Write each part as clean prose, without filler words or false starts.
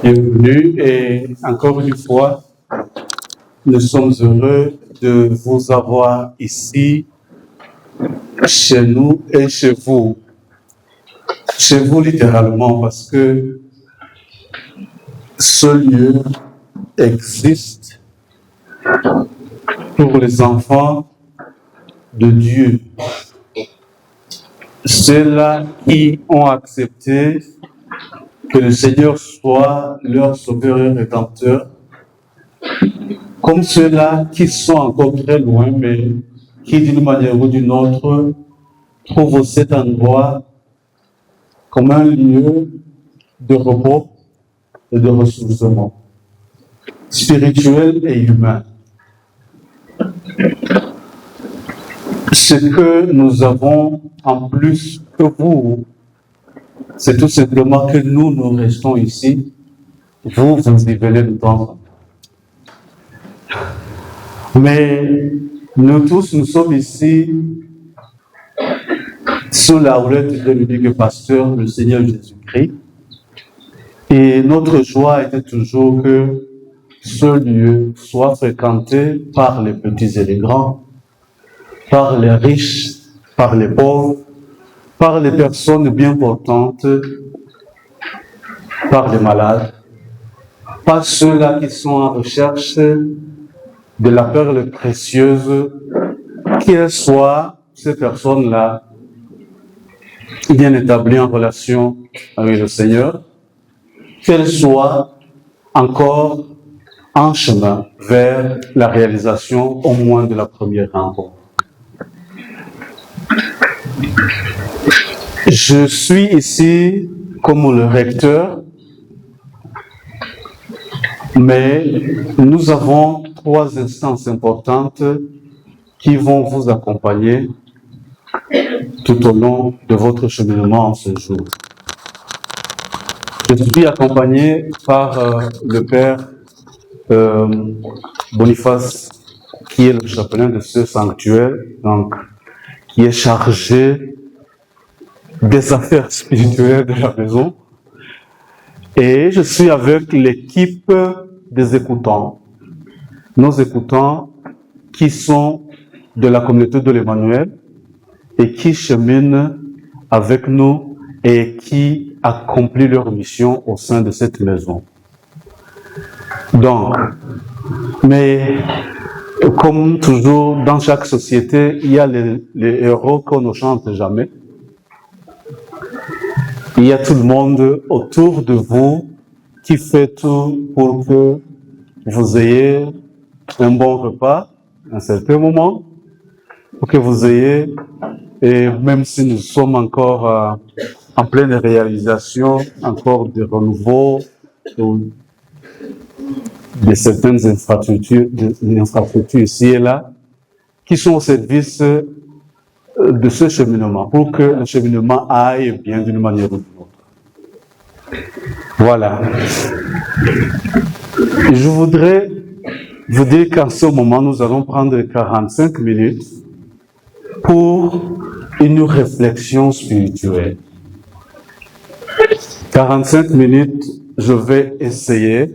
Bienvenue et encore une fois, nous sommes heureux de vous avoir ici, chez nous et chez vous. Chez vous littéralement parce que ce lieu existe pour les enfants de Dieu. Ceux-là qui ont accepté que le Seigneur soit leur sauveur et rédempteur, comme ceux-là qui sont encore très loin, mais qui d'une manière ou d'une autre trouvent cet endroit comme un lieu de repos et de ressourcement spirituel et humain. Ce que nous avons en plus que vous, c'est tout simplement que nous restons ici, vous y venez de temps en temps. Mais nous tous, nous sommes ici sous la houlette de l'unique pasteur, le Seigneur Jésus-Christ. Et notre joie était toujours que ce lieu soit fréquenté par les petits et les grands, par les riches, par les pauvres, par les personnes bien portantes, par les malades, par ceux-là qui sont en recherche de la perle précieuse, qu'elles soient, ces personnes-là, bien établies en relation avec le Seigneur, qu'elles soient encore en chemin vers la réalisation au moins de la première rencontre. Je suis ici comme le recteur, mais nous avons 3 instances importantes qui vont vous accompagner tout au long de votre cheminement en ce jour. Je suis accompagné par le Père Boniface, qui est le chapelain de ce sanctuaire, donc qui est chargé des affaires spirituelles de la maison. Et je suis avec l'équipe des écoutants. Nos écoutants qui sont de la communauté de l'Emmanuel et qui cheminent avec nous et qui accomplissent leur mission au sein de cette maison. Donc, mais comme toujours dans chaque société, il y a les héros qu'on ne chante jamais. Il y a tout le monde autour de vous qui fait tout pour que vous ayez un bon repas à un certain moment, pour que vous ayez, et même si nous sommes encore en pleine réalisation, encore de renouveau de certaines infrastructures ici et là, qui sont au service de ce cheminement, pour que le cheminement aille bien d'une manière ou d'une autre. Voilà. Je voudrais vous dire qu'en ce moment, nous allons prendre 45 minutes pour une réflexion spirituelle. 45 minutes, je vais essayer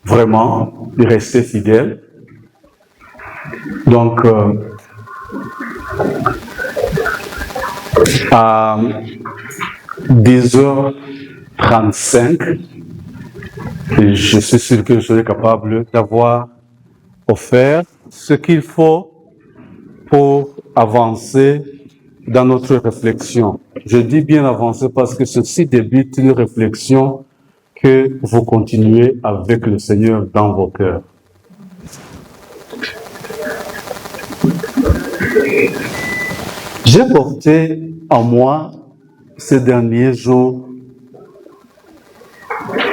vraiment de rester fidèle. Donc, à 10h35, je suis sûr que je serai capable d'avoir offert ce qu'il faut pour avancer dans notre réflexion. Je dis bien avancer parce que ceci débute une réflexion que vous continuez avec le Seigneur dans vos cœurs. J'ai porté en moi ces derniers jours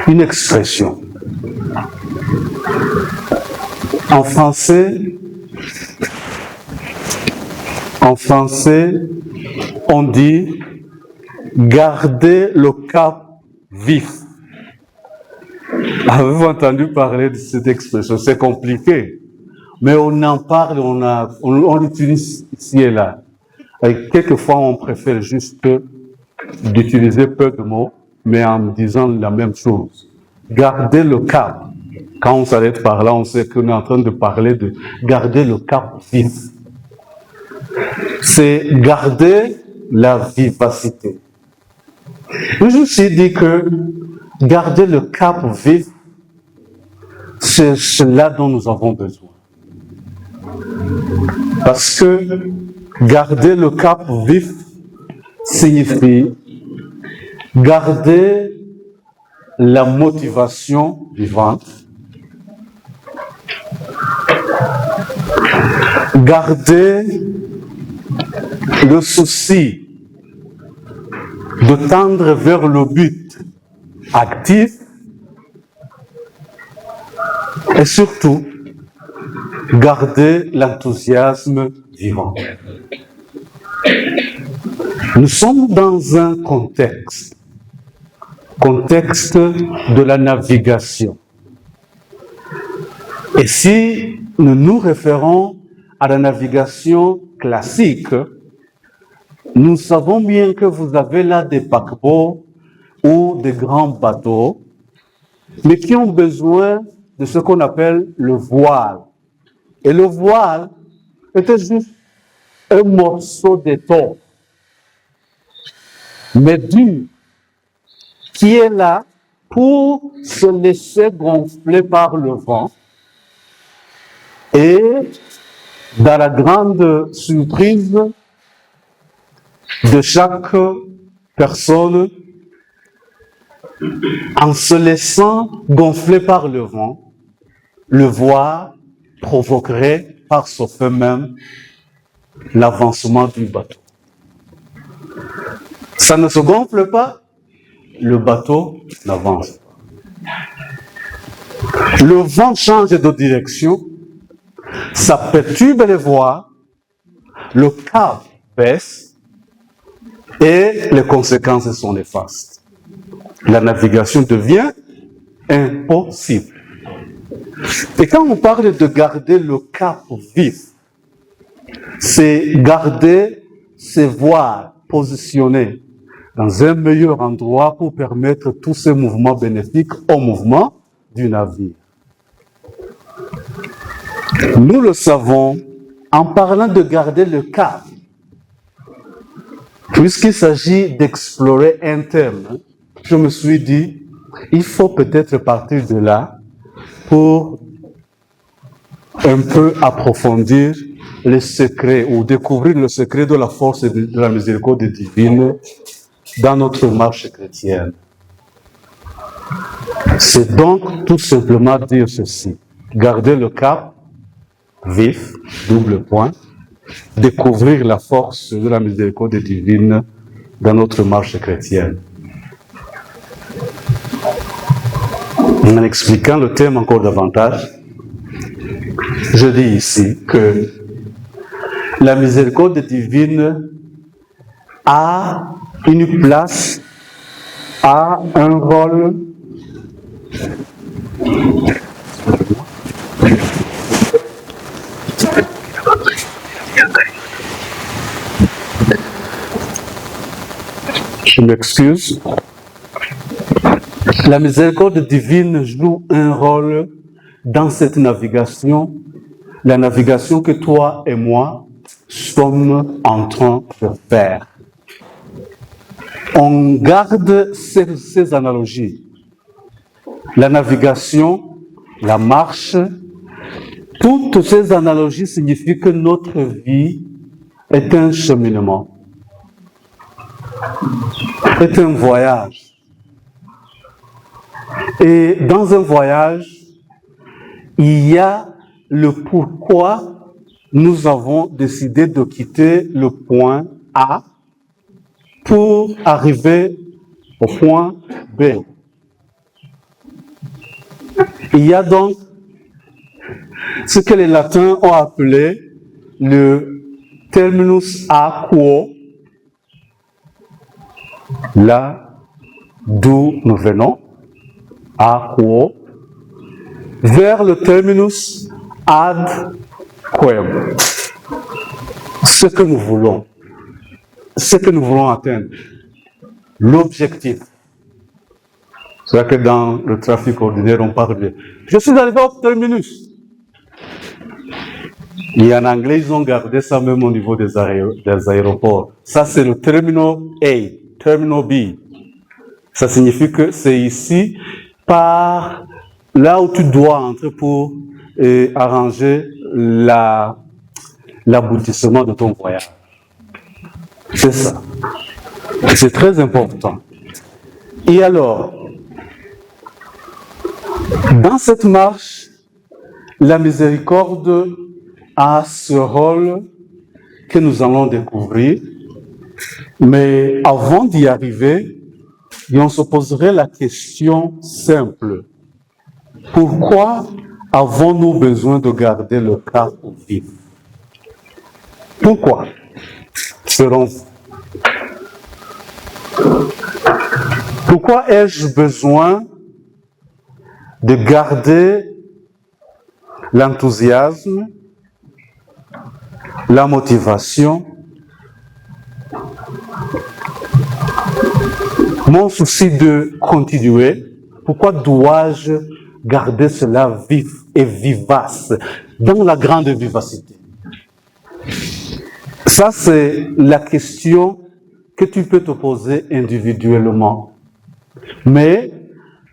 une expression. En français, on dit « garder le cap vif ». Avez-vous entendu parler de cette expression? C'est compliqué, mais on en parle, on l'utilise ici et là. Et quelquefois, on préfère juste d'utiliser peu de mots, mais en disant la même chose. garder le cap. Quand on s'arrête par là, on sait qu'on est en train de parler de garder le cap vif. C'est garder la vivacité. Je me suis dit que garder le cap vif, c'est cela dont nous avons besoin. Parce que garder le cap vif signifie garder la motivation vivante, garder le souci de tendre vers le but actif et surtout garder l'enthousiasme vivant. Nous sommes dans un contexte de la navigation. Et si nous nous référons à la navigation classique, nous savons bien que vous avez là des paquebots ou des grands bateaux, mais qui ont besoin de ce qu'on appelle le voile. Et le voile était juste un morceau d'étoffe, mais dur, qui est là pour se laisser gonfler par le vent. Et dans la grande surprise de chaque personne, en se laissant gonfler par le vent, le voile provoquerait par son fait même l'avancement du bateau. Ça ne se gonfle pas, le bateau n'avance pas. Le vent change de direction, ça perturbe les voiles, le cap baisse et les conséquences sont néfastes. La navigation devient impossible. Et quand on parle de garder le cap vif, c'est garder ses voiles positionnés dans un meilleur endroit pour permettre tous ces mouvements bénéfiques au mouvement du navire. Nous le savons en parlant de garder le cap, puisqu'il s'agit d'explorer un thème. Je me suis dit, il faut peut-être partir de là pour un peu approfondir les secrets ou découvrir le secret de la force et de la miséricorde divine dans notre marche chrétienne. C'est donc tout simplement dire ceci: garder le cap vif, double point, découvrir la force de la miséricorde divine dans notre marche chrétienne. En expliquant le thème encore davantage, je dis ici que la miséricorde divine a une place, a un rôle je m'excuse. La miséricorde divine joue un rôle dans cette navigation, la navigation que toi et moi sommes en train de faire. On garde ces analogies. La navigation, la marche, toutes ces analogies signifient que notre vie est un cheminement, est un voyage. Et dans un voyage, il y a le pourquoi nous avons décidé de quitter le point A pour arriver au point B. Il y a donc ce que les latins ont appelé le terminus aquo, là d'où nous venons, aquo, vers le terminus ad quem, ce que nous voulons atteindre, l'objectif. C'est vrai que dans le trafic ordinaire, on parle de « Je suis arrivé au terminus ». Et en anglais, ils ont gardé ça même au niveau des aéroports. Ça, c'est le terminal A, terminal B. Ça signifie que c'est ici, par là où tu dois entrer pour arranger l'aboutissement de ton voyage. C'est ça. C'est très important. Et alors, dans cette marche, la miséricorde a ce rôle que nous allons découvrir. Mais avant d'y arriver, on se poserait la question simple. Pourquoi avons-nous besoin de garder le cap vif? Pourquoi? Selon vous. Pourquoi ai-je besoin de garder l'enthousiasme, la motivation, mon souci de continuer? Pourquoi dois-je garder cela vif et vivace, dans la grande vivacité? Ça, c'est la question que tu peux te poser individuellement. Mais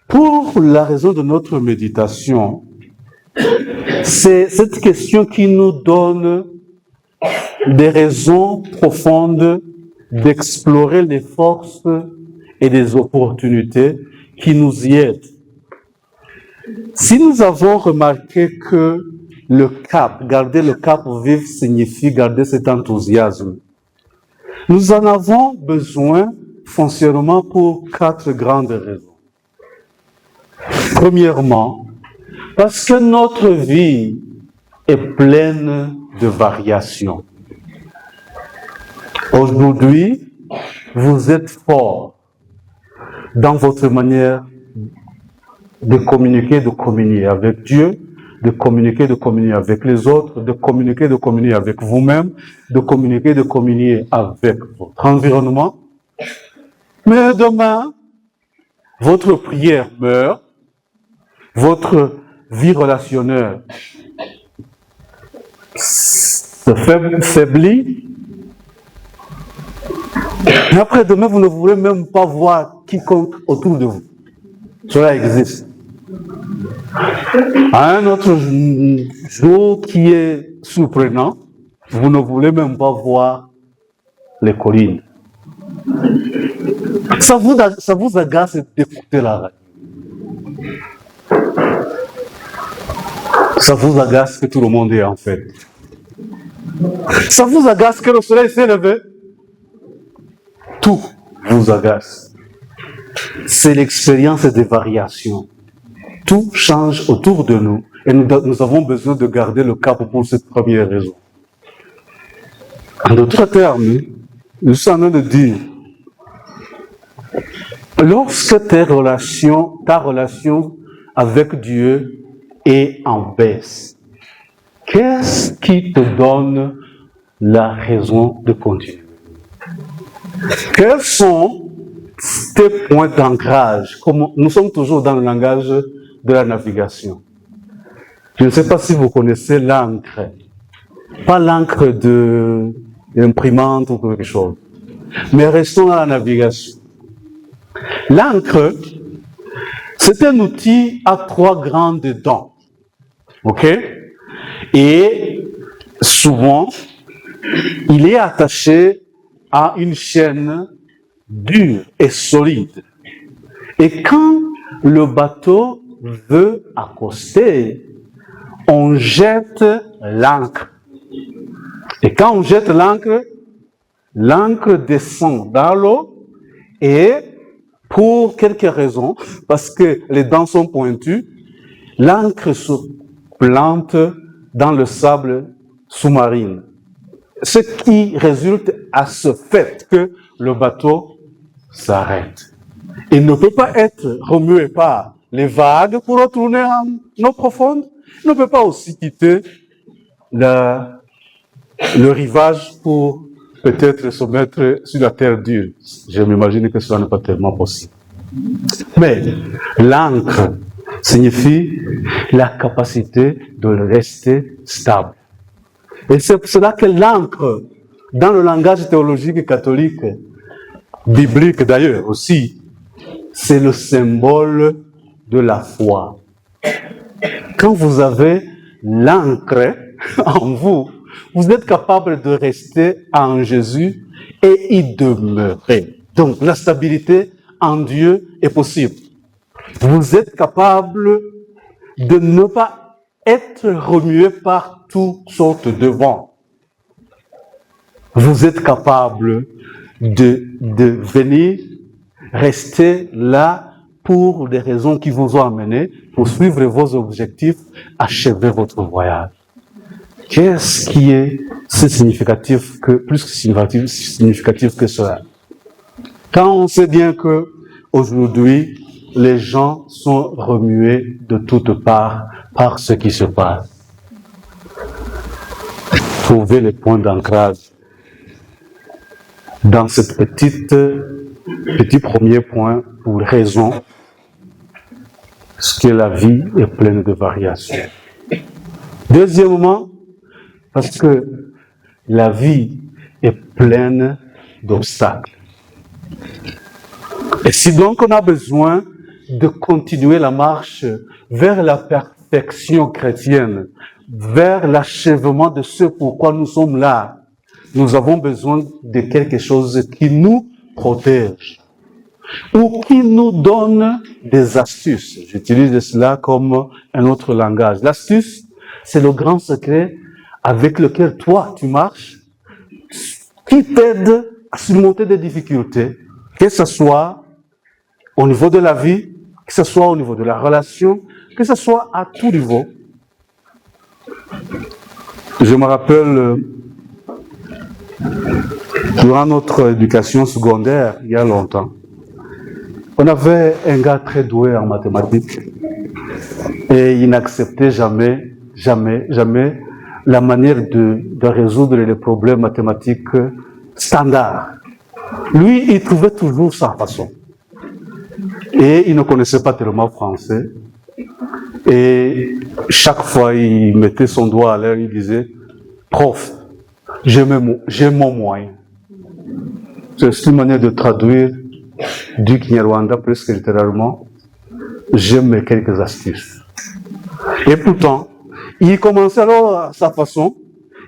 pour la raison de notre méditation, c'est cette question qui nous donne des raisons profondes d'explorer les forces et des opportunités qui nous y aident. Si nous avons remarqué que le cap, garder le cap vif signifie garder cet enthousiasme, nous en avons besoin foncièrement pour 4 grandes raisons. Premièrement, parce que notre vie est pleine de variations. Aujourd'hui, vous êtes fort dans votre manière de communier avec Dieu, de communier avec les autres, de communier avec vous-même, de communier avec votre environnement. Mais demain, votre prière meurt, votre vie relationnelle se faiblit. Et après demain, vous ne voulez même pas voir quiconque autour de vous. Cela existe. À un autre jour qui est surprenant, vous ne voulez même pas voir les collines. Ça vous agace d'écouter la radio. Ça vous agace que tout le monde est en fête. Ça vous agace que le soleil s'est levé. Tout vous agace. C'est l'expérience des variations. Tout change autour de nous et nous avons besoin de garder le cap pour cette première raison. En d'autres termes, je suis en train de dire, lorsque ta relation avec Dieu est en baisse, qu'est-ce qui te donne la raison de continuer? Quels sont tes points d'ancrage? Nous sommes toujours dans le langage de la navigation. Je ne sais pas si vous connaissez l'encre. Pas l'encre de l'imprimante ou quelque chose. Mais restons dans la navigation. L'encre, c'est un outil à 3 grandes dents. OK? Et souvent, il est attaché à une chaîne dure et solide. Et quand le bateau veut accoster, on jette l'ancre. Et quand on jette l'ancre, l'ancre descend dans l'eau et pour quelques raisons, parce que les dents sont pointues, l'ancre se plante dans le sable sous-marin. Ce qui résulte à ce fait que le bateau s'arrête. Il ne peut pas être remué par les vagues pour retourner en eau profonde. Il ne peut pas aussi quitter le rivage pour peut-être se mettre sur la terre dure. Je m'imagine que cela n'est pas tellement possible. Mais l'ancre signifie la capacité de rester stable. Et c'est pour cela que l'ancre, dans le langage théologique catholique, biblique d'ailleurs aussi, c'est le symbole de la foi. Quand vous avez l'ancre en vous, vous êtes capable de rester en Jésus et y demeurer. Donc la stabilité en Dieu est possible. Vous êtes capable de ne pas être remué par toutes sortes de vents. Vous êtes capable de venir rester là pour des raisons qui vous ont amené, pour suivre vos objectifs, achever votre voyage. Qu'est-ce qui est significatif que, plus significatif que cela? Quand on sait bien que aujourd'hui, les gens sont remués de toutes parts par ce qui se passe. Trouver les points d'ancrage dans ce petit premier point pour raison que la vie est pleine de variations. Deuxièmement, parce que la vie est pleine d'obstacles. Et si donc on a besoin de continuer la marche vers la perfection chrétienne, vers l'achèvement de ce pourquoi nous sommes là, nous avons besoin de quelque chose qui nous protège ou qui nous donne des astuces. J'utilise cela comme un autre langage. L'astuce, c'est le grand secret avec lequel toi, tu marches, qui t'aide à surmonter des difficultés, que ce soit au niveau de la vie, que ce soit au niveau de la relation, que ce soit à tout niveau. Je me rappelle, durant notre éducation secondaire, il y a longtemps, on avait un gars très doué en mathématiques et il n'acceptait jamais la manière de résoudre les problèmes mathématiques standards. Lui, il trouvait toujours sa façon. Et il ne connaissait pas tellement français. Et chaque fois, il mettait son doigt à l'air, il disait « Prof, j'ai mon moyen ». C'est une manière de traduire du Kinyarwanda presque littéralement « J'ai mes quelques astuces ». Et pourtant, il commençait alors à sa façon,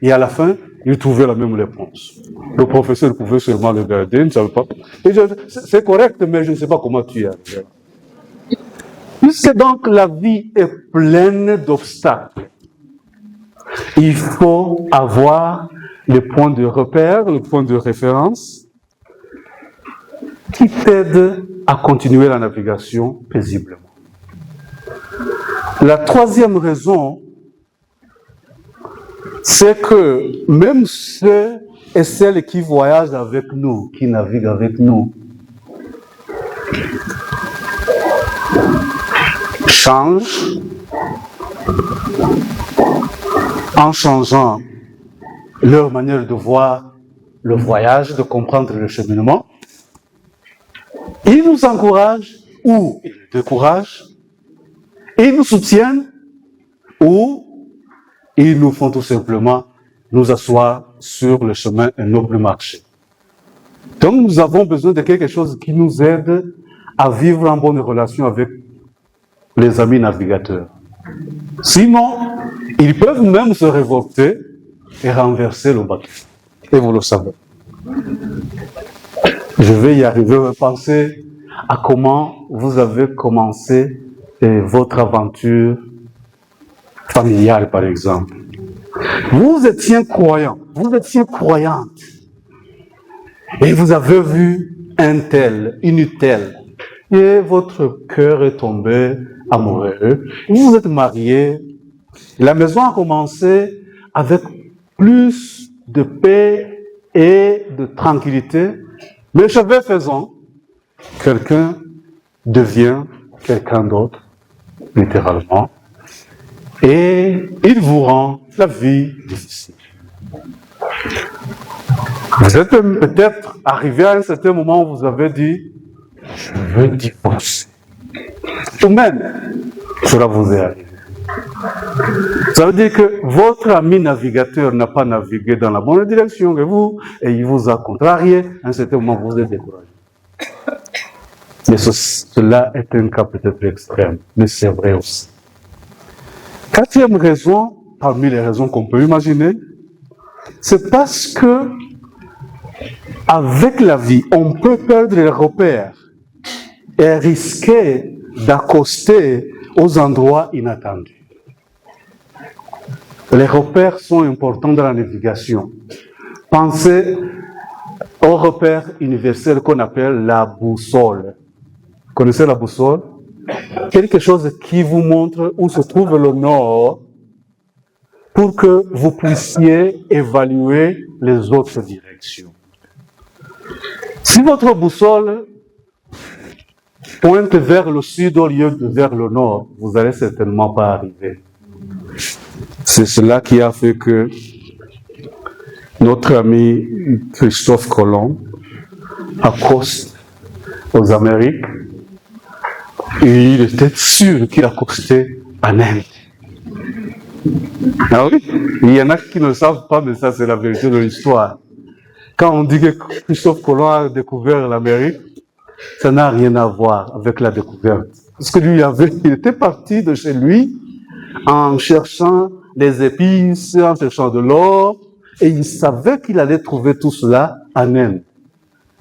et à la fin, il trouvait la même réponse. Le professeur pouvait seulement le regarder, il ne savait pas. Et c'est correct, mais je ne sais pas comment tu es arrivé. Puisque donc la vie est pleine d'obstacles, il faut avoir les points de repère, les points de référence qui t'aident à continuer la navigation paisiblement. La troisième raison, c'est que même ceux et celles qui voyagent avec nous, qui naviguent avec nous, changent en changeant leur manière de voir le voyage, de comprendre le cheminement. Ils nous encouragent ou ils nous découragent, ils nous soutiennent ou ils nous font tout simplement nous asseoir sur le chemin et ne plus marcher. Donc nous avons besoin de quelque chose qui nous aide à vivre en bonne relation avec les amis navigateurs. Sinon, ils peuvent même se révolter et renverser le bateau. Et vous le savez. Je vais y arriver. Pensez à comment vous avez commencé votre aventure familiale, par exemple. Vous étiez croyant, vous étiez croyante. Et vous avez vu un tel, une telle. Et votre cœur est tombé amoureux. Vous vous êtes mariés. La maison a commencé avec plus de paix et de tranquillité. Mais chemin faisant, quelqu'un devient quelqu'un d'autre, littéralement. Et il vous rend la vie difficile. Vous êtes peut-être arrivé à un certain moment où vous avez dit, je veux divorcer. Ou même, cela vous est arrivé. Ça veut dire que votre ami navigateur n'a pas navigué dans la bonne direction que vous, et il vous a contrarié. À un certain moment, vous êtes découragé. Mais cela est un cas peut-être extrême, mais c'est vrai aussi. Quatrième raison, parmi les raisons qu'on peut imaginer, c'est parce que avec la vie, on peut perdre les repères et risquer d'accoster aux endroits inattendus. Les repères sont importants dans la navigation. Pensez au repère universel qu'on appelle la boussole. Vous connaissez la boussole? Quelque chose qui vous montre où se trouve le nord pour que vous puissiez évaluer les autres directions. Si votre boussole pointe vers le sud au lieu de vers le nord, vous n'allez certainement pas arriver. C'est cela qui a fait que notre ami Christophe Colomb accoste aux Amériques et il était sûr qu'il accostait en Inde. Ah oui, il y en a qui ne le savent pas, mais ça c'est la vérité de l'histoire. Quand on dit que Christophe Colomb a découvert l'Amérique, ça n'a rien à voir avec la découverte. Parce que lui, il était parti de chez lui en cherchant des épices, en cherchant de l'or, et il savait qu'il allait trouver tout cela en Inde.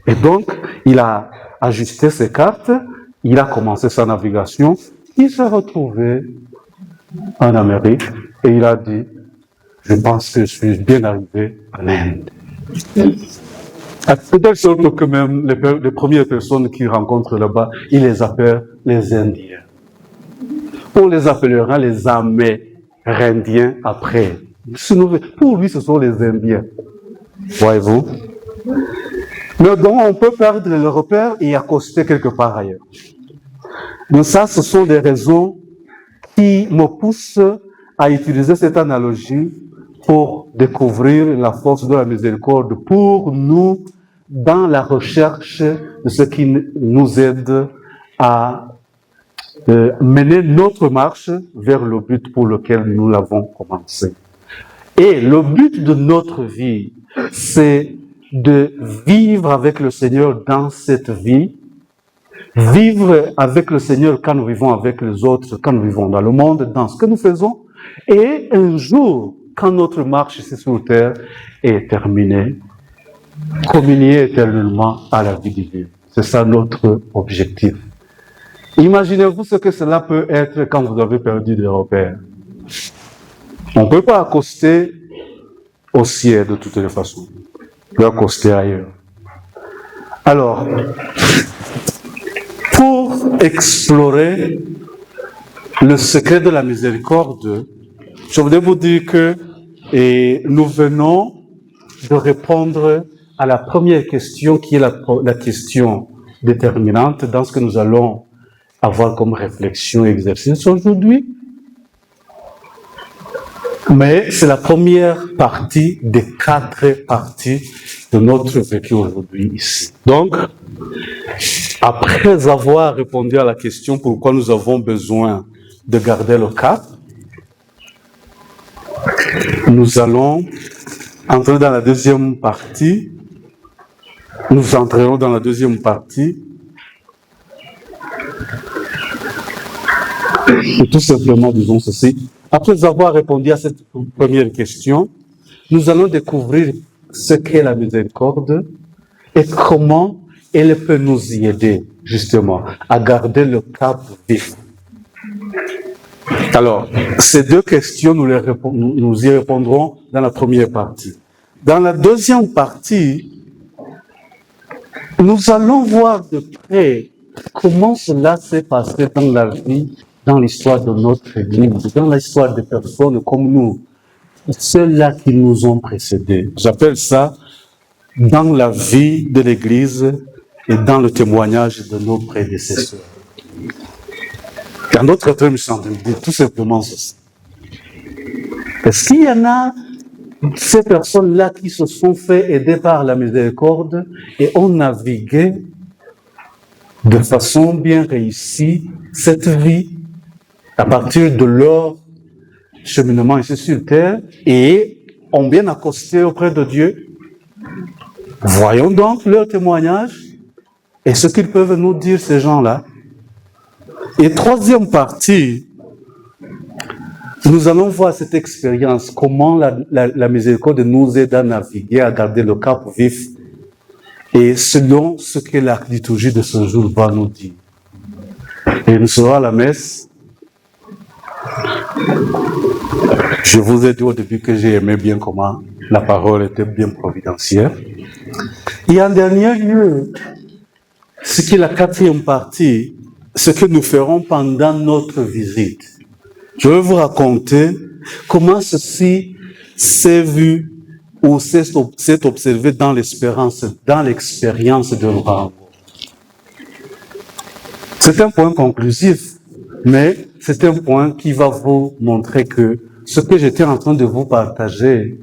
Et donc, il a ajusté ses cartes, il a commencé sa navigation, il s'est retrouvé en Amérique, et il a dit, je pense que je suis bien arrivé en Inde. À telle sorte que même les premières personnes qu'il rencontre là-bas, il les appelle les Indiens. On les appellera les Amérindiens après. Pour lui, ce sont les Indiens. Voyez-vous? Mais donc, on peut perdre le repère et accoster quelque part ailleurs. Donc ça, ce sont des raisons qui me poussent à utiliser cette analogie pour découvrir la force de la miséricorde pour nous dans la recherche de ce qui nous aide à mener notre marche vers le but pour lequel nous l'avons commencé. Et le but de notre vie, c'est de vivre avec le Seigneur dans cette vie, vivre avec le Seigneur quand nous vivons avec les autres, quand nous vivons dans le monde, dans ce que nous faisons, et un jour, quand notre marche ici sur terre est terminée, communier éternellement à la vie divine. C'est ça notre objectif. Imaginez-vous ce que cela peut être quand vous avez perdu des repères. On ne peut pas accoster au ciel de toutes les façons. On peut accoster ailleurs. Alors, pour explorer le secret de la miséricorde, je voudrais vous dire que nous venons de répondre à la première question qui est la question déterminante dans ce que nous allons avoir comme réflexion et exercice aujourd'hui. Mais c'est la première partie des 4 parties de notre vécu aujourd'hui ici. Donc, après avoir répondu à la question pourquoi nous avons besoin de garder le cap, nous allons entrer dans la deuxième partie. Nous entrerons dans la deuxième partie. Et tout simplement, disons ceci. Après avoir répondu à cette première question, nous allons découvrir ce qu'est la miséricorde et comment elle peut nous y aider, justement, à garder le cap vif. Alors, ces 2 questions, nous y répondrons dans la première partie. Dans la deuxième partie, nous allons voir de près comment cela s'est passé dans la vie, dans l'histoire de notre Église, dans l'histoire des personnes comme nous, ceux-là qui nous ont précédés. J'appelle ça dans la vie de l'Église et dans le témoignage de nos prédécesseurs. En d'autres termes, je suis en train de dire tout simplement ceci. Est-ce qu'il y en a ces personnes-là qui se sont fait aider par la miséricorde et ont navigué de façon bien réussie cette vie à partir de leur cheminement ici sur terre et ont bien accosté auprès de Dieu. Voyons donc leur témoignage et ce qu'ils peuvent nous dire, ces gens-là. Et troisième partie, nous allons voir cette expérience, comment la miséricorde nous aide à naviguer, à garder le cap vif, et selon ce que la liturgie de ce jour va nous dire. Et nous serons à la messe. Je vous ai dit au début que j'ai aimé bien comment la parole était bien providentielle. Et en dernier lieu, ce qui est la quatrième partie, ce que nous ferons pendant notre visite. Je vais vous raconter comment ceci s'est vu ou s'est observé dans l'expérience de Luhango. C'est un point conclusif, mais c'est un point qui va vous montrer que ce que j'étais en train de vous partager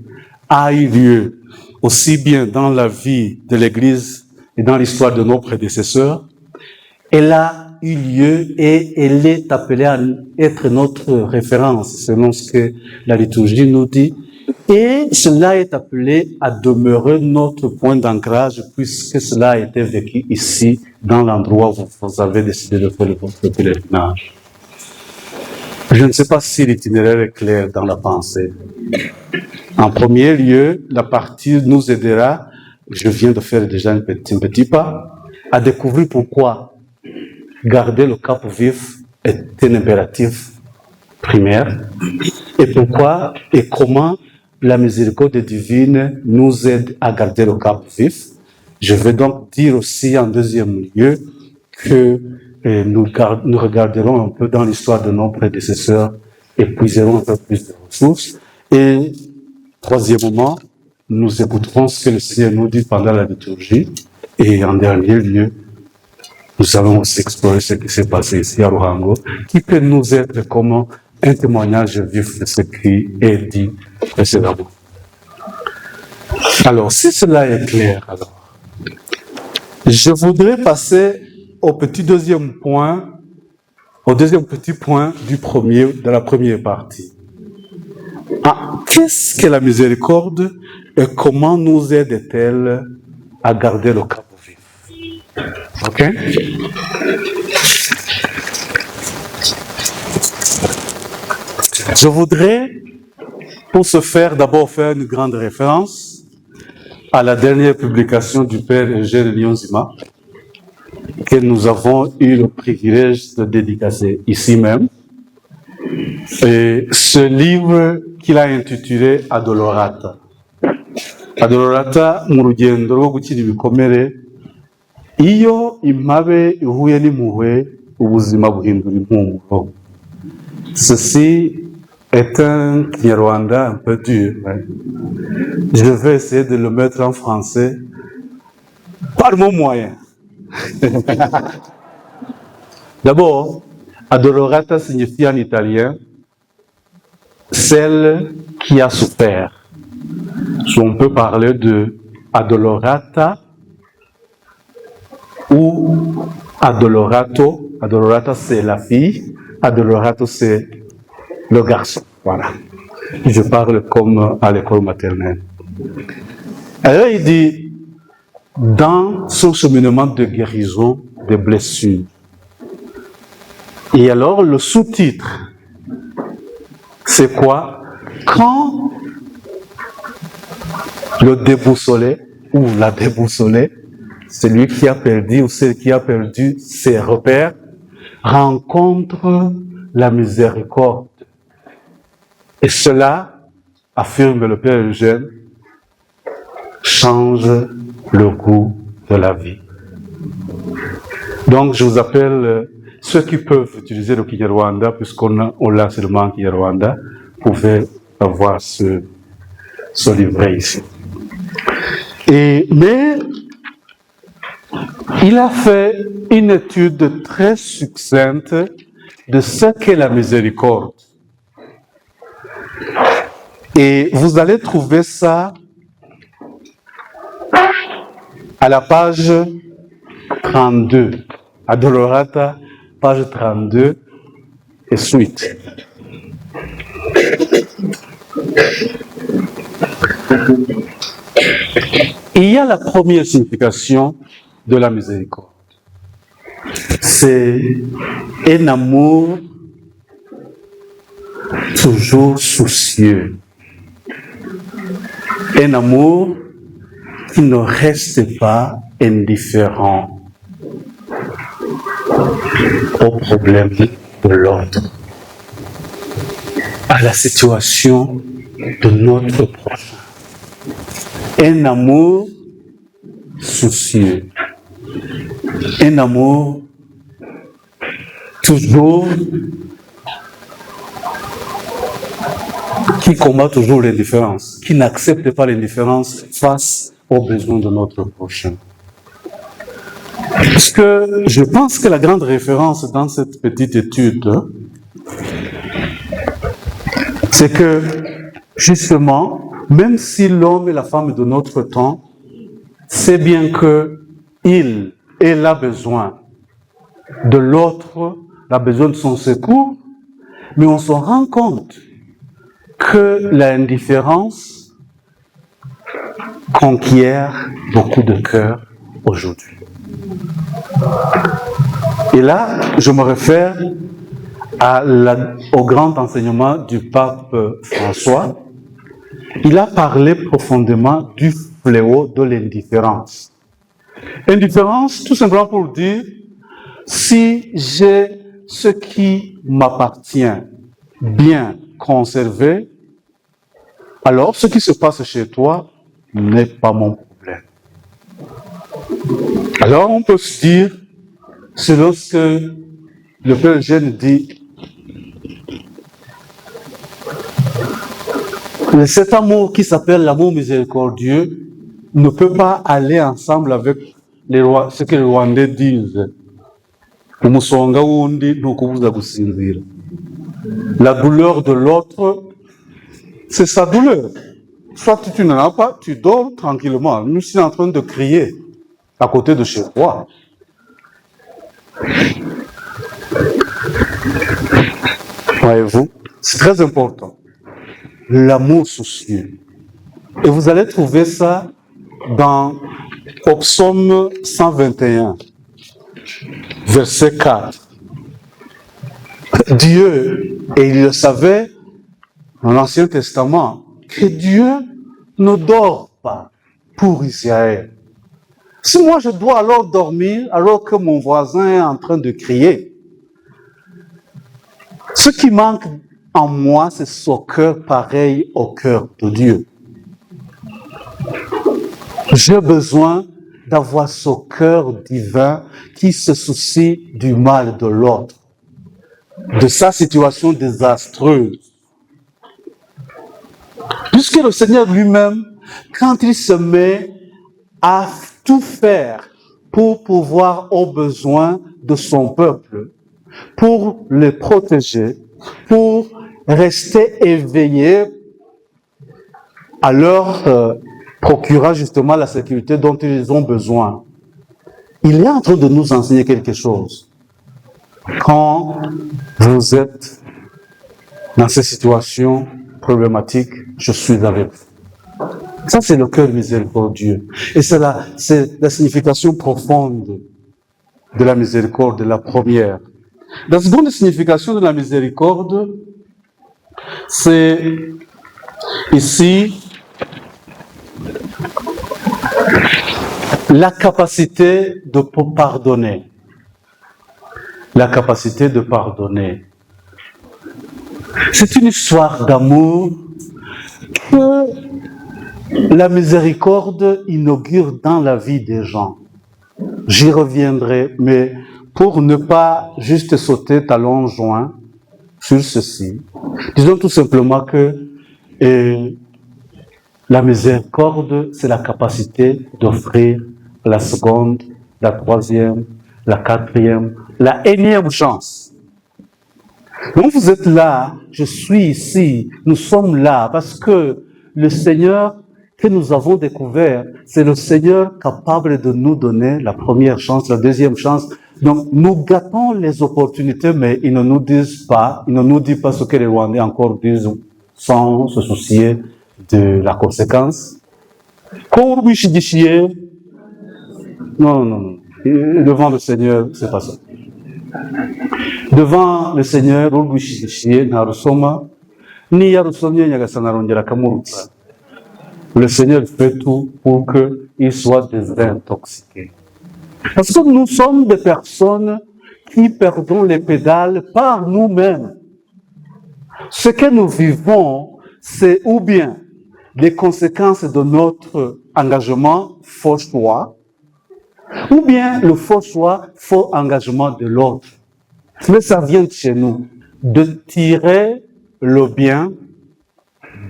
a eu lieu aussi bien dans la vie de l'Église et dans l'histoire de nos prédécesseurs. Elle a eu lieu et elle est appelée à être notre référence selon ce que la liturgie nous dit. Et cela est appelé à demeurer notre point d'ancrage puisque cela a été vécu ici dans l'endroit où vous avez décidé de faire votre pèlerinage. Je ne sais pas si l'itinéraire est clair dans la pensée. En premier lieu, la partie nous aidera, je viens de faire déjà un petit pas, à découvrir pourquoi garder le cap vif est un impératif primaire et pourquoi et comment la miséricorde divine nous aide à garder le cap vif. Je vais donc dire aussi en deuxième lieu que nous regarderons un peu dans l'histoire de nos prédécesseurs et puiserons un peu plus de ressources. Et troisièmement, nous écouterons ce que le Seigneur nous dit pendant la liturgie. Et en dernier lieu, nous allons aussi explorer ce qui s'est passé ici à Luhango, qui peut nous être comme un témoignage vif de ce qui est dit précédemment. Alors, si cela est clair, alors, je voudrais passer au deuxième petit point de la première partie. Qu'est-ce que la miséricorde et comment nous aide-t-elle à garder le cap vif? Ok? Je voudrais, pour ce faire, d'abord faire une grande référence à la dernière publication du Père Eugène Niyonzima, que nous avons eu le privilège de dédicacer ici même. Et ce livre qu'il a intitulé Adolorata. Adolorata mu rugendo rwo gukira ibikomere, iyo impabe ihuye n'impuhwe ubuzima buhindura impumuro. Ceci est un Kinyarwanda un peu dur. Je vais essayer de le mettre en français par mon moyen. D'abord, Adolorata signifie en italien celle qui a souffert. On peut parler de Adolorata ou Adolorato. Adolorata c'est la fille, Adolorato c'est le garçon. Voilà. Je parle comme à l'école maternelle. Alors il dit, dans son cheminement de guérison des blessures. Et alors le sous-titre, c'est quoi? Quand le déboussolé ou la déboussolée, celui qui a perdu ou celle qui a perdu ses repères, rencontre la miséricorde. Et cela, affirme le Père Eugène, change le goût de la vie. Donc je vous appelle, ceux qui peuvent utiliser le Kinyarwanda, puisqu'on l'a seulement en Kinyarwanda, pouvaient avoir ce livret ici. Mais il a fait une étude très succincte de ce qu'est la miséricorde. Et vous allez trouver ça à la page 32 Adolorata, page 32 et suite. Il y a la première signification de la miséricorde. C'est un amour toujours soucieux. Un amour qui ne reste pas indifférent aux problèmes de l'autre, à la situation de notre prochain. Un amour soucieux. Un amour toujours qui combat toujours l'indifférence, qui n'accepte pas l'indifférence face aux besoins de notre prochain. Parce que je pense que la grande référence dans cette petite étude, c'est que justement, même si l'homme et la femme de notre temps, c'est bien qu'il a besoin de l'autre, il a besoin de son secours, mais on se rend compte que l'indifférence conquiert beaucoup de cœurs aujourd'hui. Et là, je me réfère au grand enseignement du pape François. Il a parlé profondément du fléau de l'indifférence. Indifférence, tout simplement pour dire, si j'ai ce qui m'appartient bien conservé, alors ce qui se passe chez toi n'est pas mon problème. Alors on peut se dire, c'est lorsque le Père Eugène dit, cet amour qui s'appelle l'amour miséricordieux ne peut pas aller ensemble avec ce que les Rwandais disent. La douleur de l'autre, c'est sa douleur. Soit tu n'en as pas, tu dors tranquillement. Nous sommes en train de crier à côté de chez toi. Voyez-vous, c'est très important. L'amour soucieux. Et vous allez trouver ça au psaume 121, verset 4. Dieu, et il le savait dans l'Ancien Testament, que Dieu ne dort pas pour Israël. Si moi je dois alors dormir alors que mon voisin est en train de crier, ce qui manque en moi, c'est ce cœur pareil au cœur de Dieu. J'ai besoin d'avoir ce cœur divin qui se soucie du mal de l'autre, de sa situation désastreuse. Puisque le Seigneur lui-même, quand il se met à tout faire pour pouvoir aux besoins de son peuple, pour les protéger, pour rester éveillé à leur procurant justement la sécurité dont ils ont besoin. Il est en train de nous enseigner quelque chose. Quand vous êtes dans ces situations problématiques, je suis avec vous. Ça, c'est le cœur miséricordieux. Et c'est la signification profonde de la miséricorde, de la première. La seconde signification de la miséricorde, c'est ici la capacité de pardonner. La capacité de pardonner. C'est une histoire d'amour que la miséricorde inaugure dans la vie des gens. J'y reviendrai, mais pour ne pas juste sauter talons joints sur ceci, disons tout simplement que la miséricorde, c'est la capacité d'offrir la seconde, la troisième, la quatrième, la énième chance. Donc vous êtes là, je suis ici, nous sommes là, parce que le Seigneur que nous avons découvert, c'est le Seigneur capable de nous donner la première chance, la deuxième chance, Donc, nous gâtons les opportunités, mais ils ne nous disent pas ce que les Rwandais encore disent sans se soucier de la conséquence. Non, non, non. Devant le Seigneur, c'est pas ça. Devant le Seigneur, le Seigneur fait tout pour qu'il soit désintoxiqué. Parce que nous sommes des personnes qui perdons les pédales par nous-mêmes. Ce que nous vivons, c'est ou bien les conséquences de notre engagement faux choix, ou bien le faux choix, faux engagement de l'autre. Mais ça vient de chez nous, de tirer le bien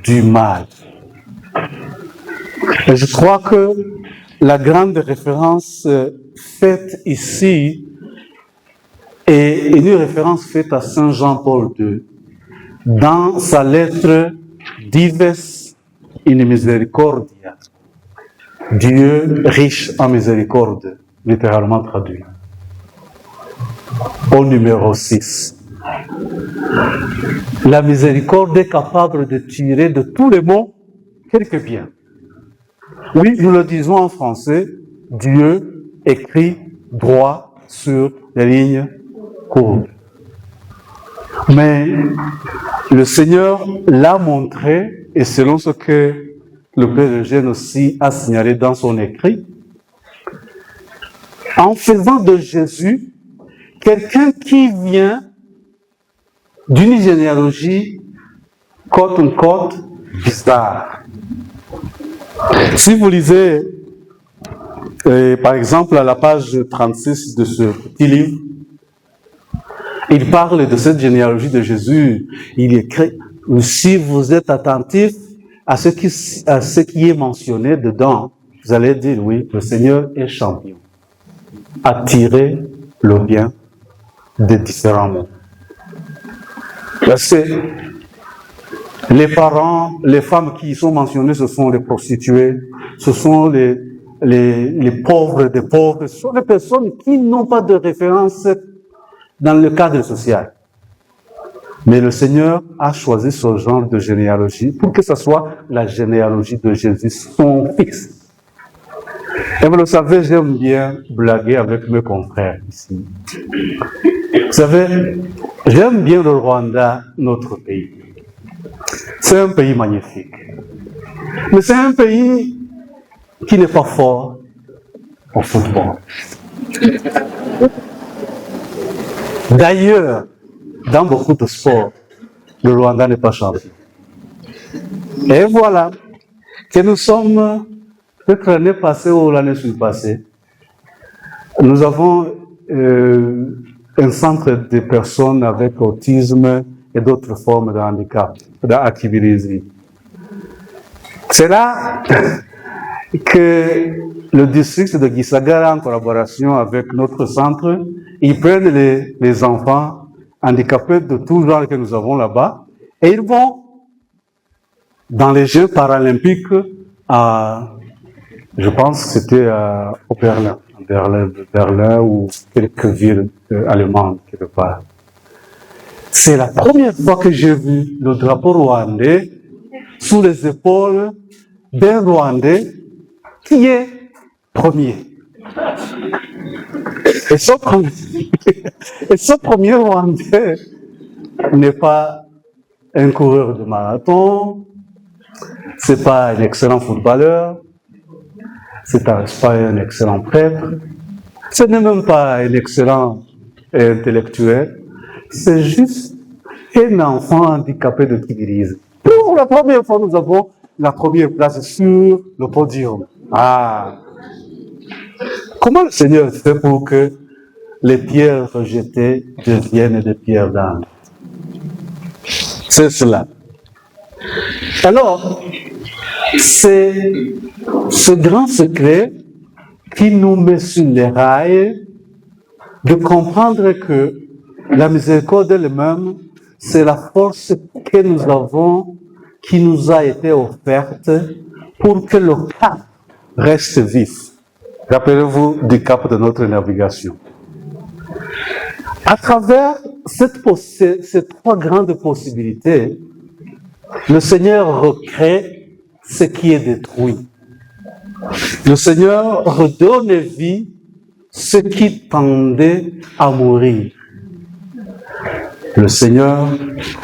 du mal. Et je crois que la grande référence faite ici est une référence faite à Saint Jean-Paul II dans sa lettre Dives in Misericordia, Dieu riche en miséricorde, littéralement traduit. Au numéro 6. La miséricorde est capable de tirer de tous les maux quelque bien. Oui, nous le disons en français, Dieu écrit droit sur les lignes courtes. Mais le Seigneur l'a montré, et selon ce que le Père Eugène aussi a signalé dans son écrit, en faisant de Jésus quelqu'un qui vient d'une généalogie côte bizarre. Si vous lisez, par exemple, à la page 36 de ce petit livre, il parle de cette généalogie de Jésus. Il écrit, si vous êtes attentif à ce qui est mentionné dedans, vous allez dire, oui, le Seigneur est champion. Attirer le bien des différents mondes. Parce que les parents, les femmes qui sont mentionnées, ce sont les prostituées, ce sont les pauvres des pauvres, ce sont les personnes qui n'ont pas de référence dans le cadre social. Mais le Seigneur a choisi ce genre de généalogie pour que ce soit la généalogie de Jésus, son fils. Et vous le savez, j'aime bien blaguer avec mes confrères ici. Vous savez, j'aime bien le Rwanda, notre pays. C'est un pays magnifique. Mais c'est un pays qui n'est pas fort au football. D'ailleurs, dans beaucoup de sports, le Rwanda n'est pas champion. Et voilà que nous sommes, peut-être l'année passée ou l'année passée, nous avons un centre de personnes avec autisme et d'autres formes de handicap, d'Akibirizi. C'est là que le district de Gisagara, en collaboration avec notre centre, ils prennent les enfants handicapés de tout genre que nous avons là-bas et ils vont dans les Jeux paralympiques à, je pense que c'était au Berlin ou quelques villes allemandes quelque part. C'est la première fois que j'ai vu le drapeau rwandais sous les épaules d'un Rwandais qui est premier. Et ce premier Rwandais n'est pas un coureur de marathon, c'est pas un excellent footballeur, c'est pas un excellent prêtre, ce n'est même pas un excellent intellectuel, c'est juste un enfant handicapé de Kibirizi. Pour la première fois, nous avons la première place sur le podium. Ah! Comment le Seigneur fait pour que les pierres rejetées deviennent des pierres d'âme? C'est cela. Alors, c'est ce grand secret qui nous met sur les rails de comprendre que la miséricorde elle-même, c'est la force que nous avons, qui nous a été offerte pour que le cap reste vif. Rappelez-vous du cap de notre navigation. À travers ces trois grandes possibilités, le Seigneur recrée ce qui est détruit. Le Seigneur redonne vie ce qui tendait à mourir. Le Seigneur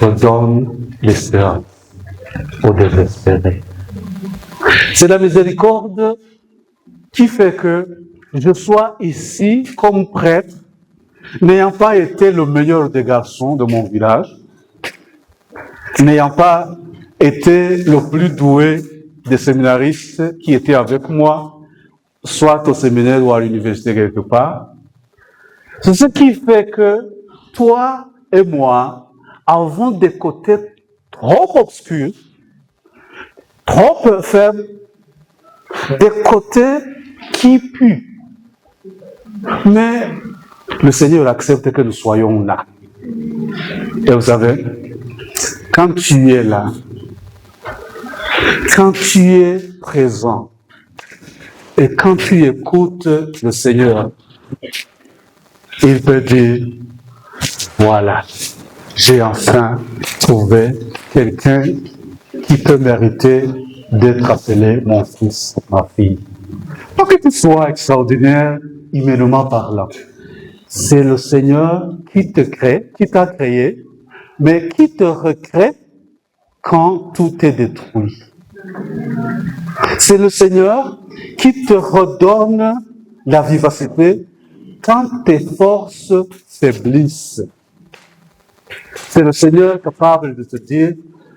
redonne l'espérance aux désespérés. C'est la miséricorde qui fait que je sois ici comme prêtre, n'ayant pas été le meilleur des garçons de mon village, n'ayant pas été le plus doué des séminaristes qui étaient avec moi, soit au séminaire ou à l'université quelque part. C'est ce qui fait que toi et moi avons des côtés trop obscurs, trop faibles, des côtés qui puent. Mais le Seigneur accepte que nous soyons là. Et vous savez, quand tu es là, quand tu es présent, et quand tu écoutes le Seigneur, il peut dire, voilà, j'ai enfin trouvé quelqu'un qui peut mériter d'être appelé mon fils, ma fille. Pas que tu sois extraordinaire, humainement parlant. C'est le Seigneur qui te crée, qui t'a créé, mais qui te recrée quand tout est détruit. C'est le Seigneur qui te redonne la vivacité quand tes forces faiblissent. C'est le Seigneur capable de te dire,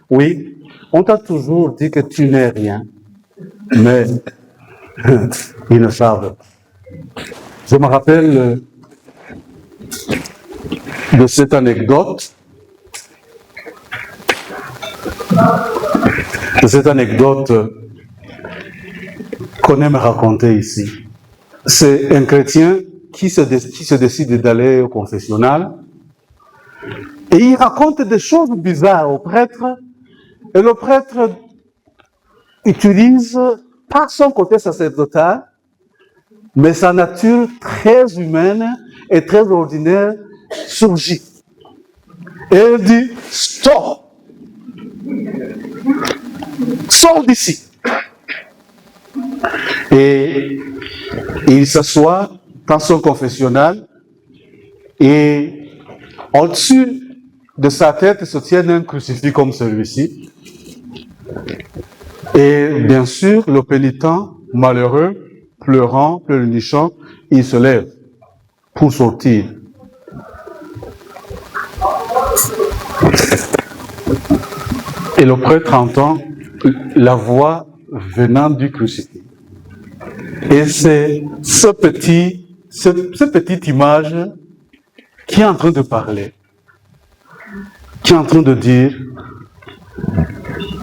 oui, on t'a toujours dit que tu n'es rien, mais ils ne savent pas. Je me rappelle de cette anecdote, qu'on aime raconter ici. C'est un chrétien qui se décide d'aller au confessionnal et il raconte des choses bizarres au prêtre et le prêtre utilise pas son côté sacerdotal mais sa nature très humaine et très ordinaire surgit. Et il dit, stop! Sors d'ici! Et il s'assoit dans son confessionnal et au-dessus de sa tête se tient un crucifix comme celui-ci. Et bien sûr, le pénitent malheureux, pleurant, pleurnichant, il se lève pour sortir. Et le prêtre entend la voix venant du crucifix. Et c'est cette petite image qui est en train de parler, qui est en train de dire,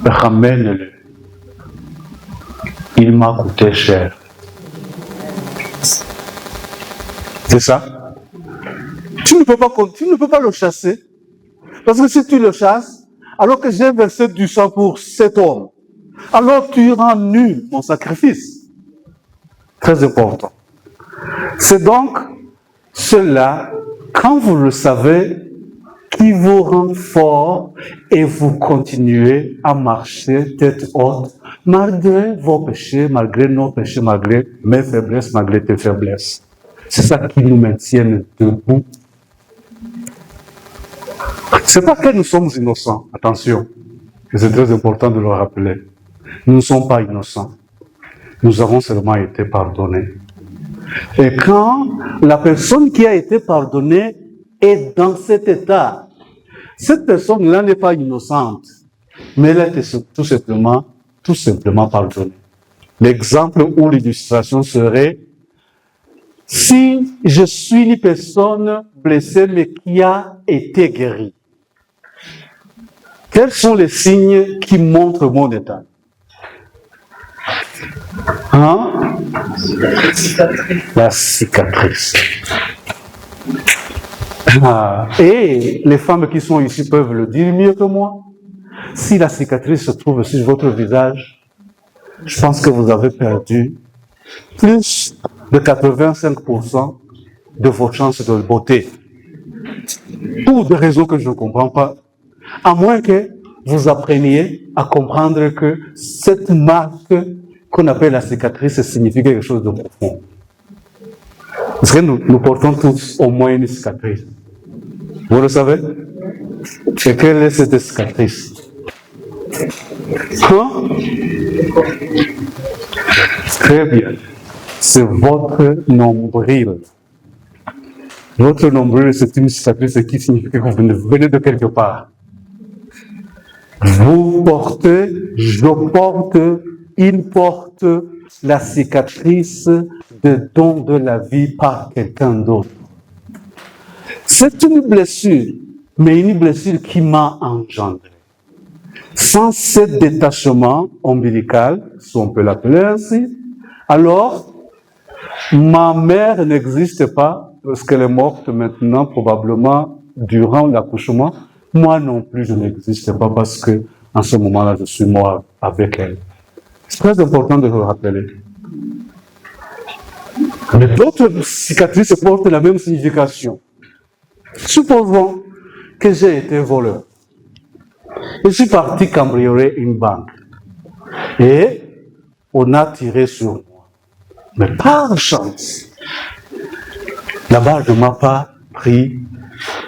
ramène-le. Il m'a coûté cher. C'est ça. Tu ne peux pas le chasser. Parce que si tu le chasses, alors que j'ai versé du sang pour cet homme, alors tu rends nul mon sacrifice. Très important. C'est donc cela, quand vous le savez, qui vous rend fort et vous continuez à marcher tête haute, malgré vos péchés, malgré nos péchés, malgré mes faiblesses, malgré tes faiblesses. C'est ça qui nous maintient debout. C'est pas que nous sommes innocents, attention, c'est très important de le rappeler. Nous ne sommes pas innocents. Nous avons seulement été pardonnés. Et quand la personne qui a été pardonnée est dans cet état, cette personne-là n'est pas innocente, mais elle est tout simplement pardonnée. L'exemple ou l'illustration serait, si je suis une personne blessée mais qui a été guérie, quels sont les signes qui montrent mon état? Hein? La cicatrice. Et les femmes qui sont ici peuvent le dire mieux que moi. Si la cicatrice se trouve sur votre visage, je pense que vous avez perdu plus de 85% de vos chances de beauté. pour des raisons que je ne comprends pas, à moins que vous appreniez à comprendre que cette marque qu'on appelle la cicatrice signifie quelque chose de profond. Parce que nous portons tous au moins une cicatrice. Vous le savez? Et quelle est cette cicatrice? Quoi? Très bien. C'est votre nombril. Votre nombril, c'est une cicatrice qui signifie que vous venez de quelque part. Vous portez, je porte, il porte la cicatrice de don de la vie par quelqu'un d'autre. C'est une blessure, mais une blessure qui m'a engendré. Sans ce détachement ombilical, si on peut l'appeler ainsi, alors ma mère n'existe pas parce qu'elle est morte maintenant, probablement durant l'accouchement. Moi non plus, je n'existe pas parce que en ce moment-là, je suis mort avec elle. C'est très important de le rappeler. Mais d'autres cicatrices portent la même signification. Supposons que j'ai été voleur. Je suis parti cambrioler une banque. Et on a tiré sur moi. Mais par chance, la balle ne m'a pas pris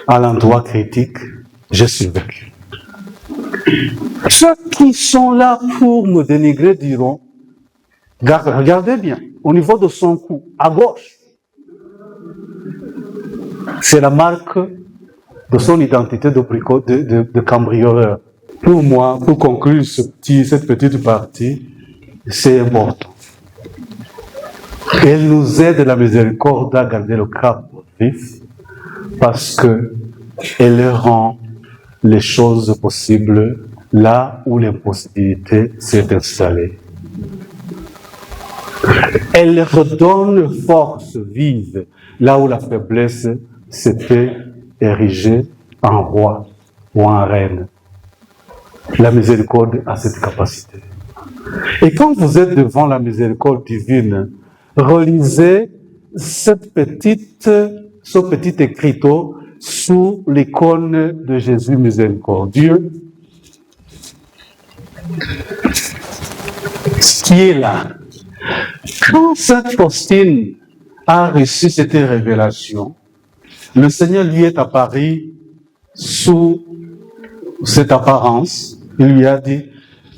à l'endroit critique. Je suis vécu. Ceux qui sont là pour me dénigrer diront, regardez bien, au niveau de son cou, à gauche, c'est la marque de son identité de cambrioleur. Pour moi, pour conclure cette petite partie, c'est important. Elle nous aide, la miséricorde, à garder le cap vif, parce que elle rend les choses possibles là où l'impossibilité s'est installée. Elle redonne force vive là où la faiblesse s'était érigée en roi ou en reine. La miséricorde a cette capacité. Et quand vous êtes devant la miséricorde divine, relisez ce petit écriteau sous l'icône de Jésus miséricordieux, qui est là. Quand Sainte Faustine a reçu cette révélation, le Seigneur lui est apparu sous cette apparence. Il lui a dit,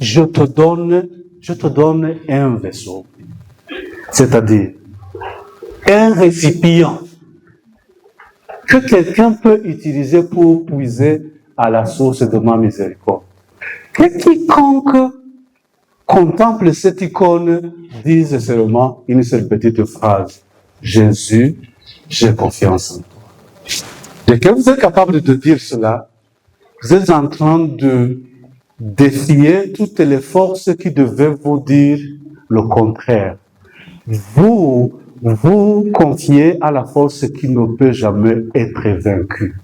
je te donne un vaisseau, c'est-à-dire un récipient que quelqu'un peut utiliser pour puiser à la source de ma miséricorde. Que quiconque contemple cette icône dise seulement une seule petite phrase. Jésus, j'ai confiance en toi. Dès que vous êtes capable de dire cela, vous êtes en train de défier toutes les forces qui devaient vous dire le contraire. Vous confiez à la force qui ne peut jamais être vaincue,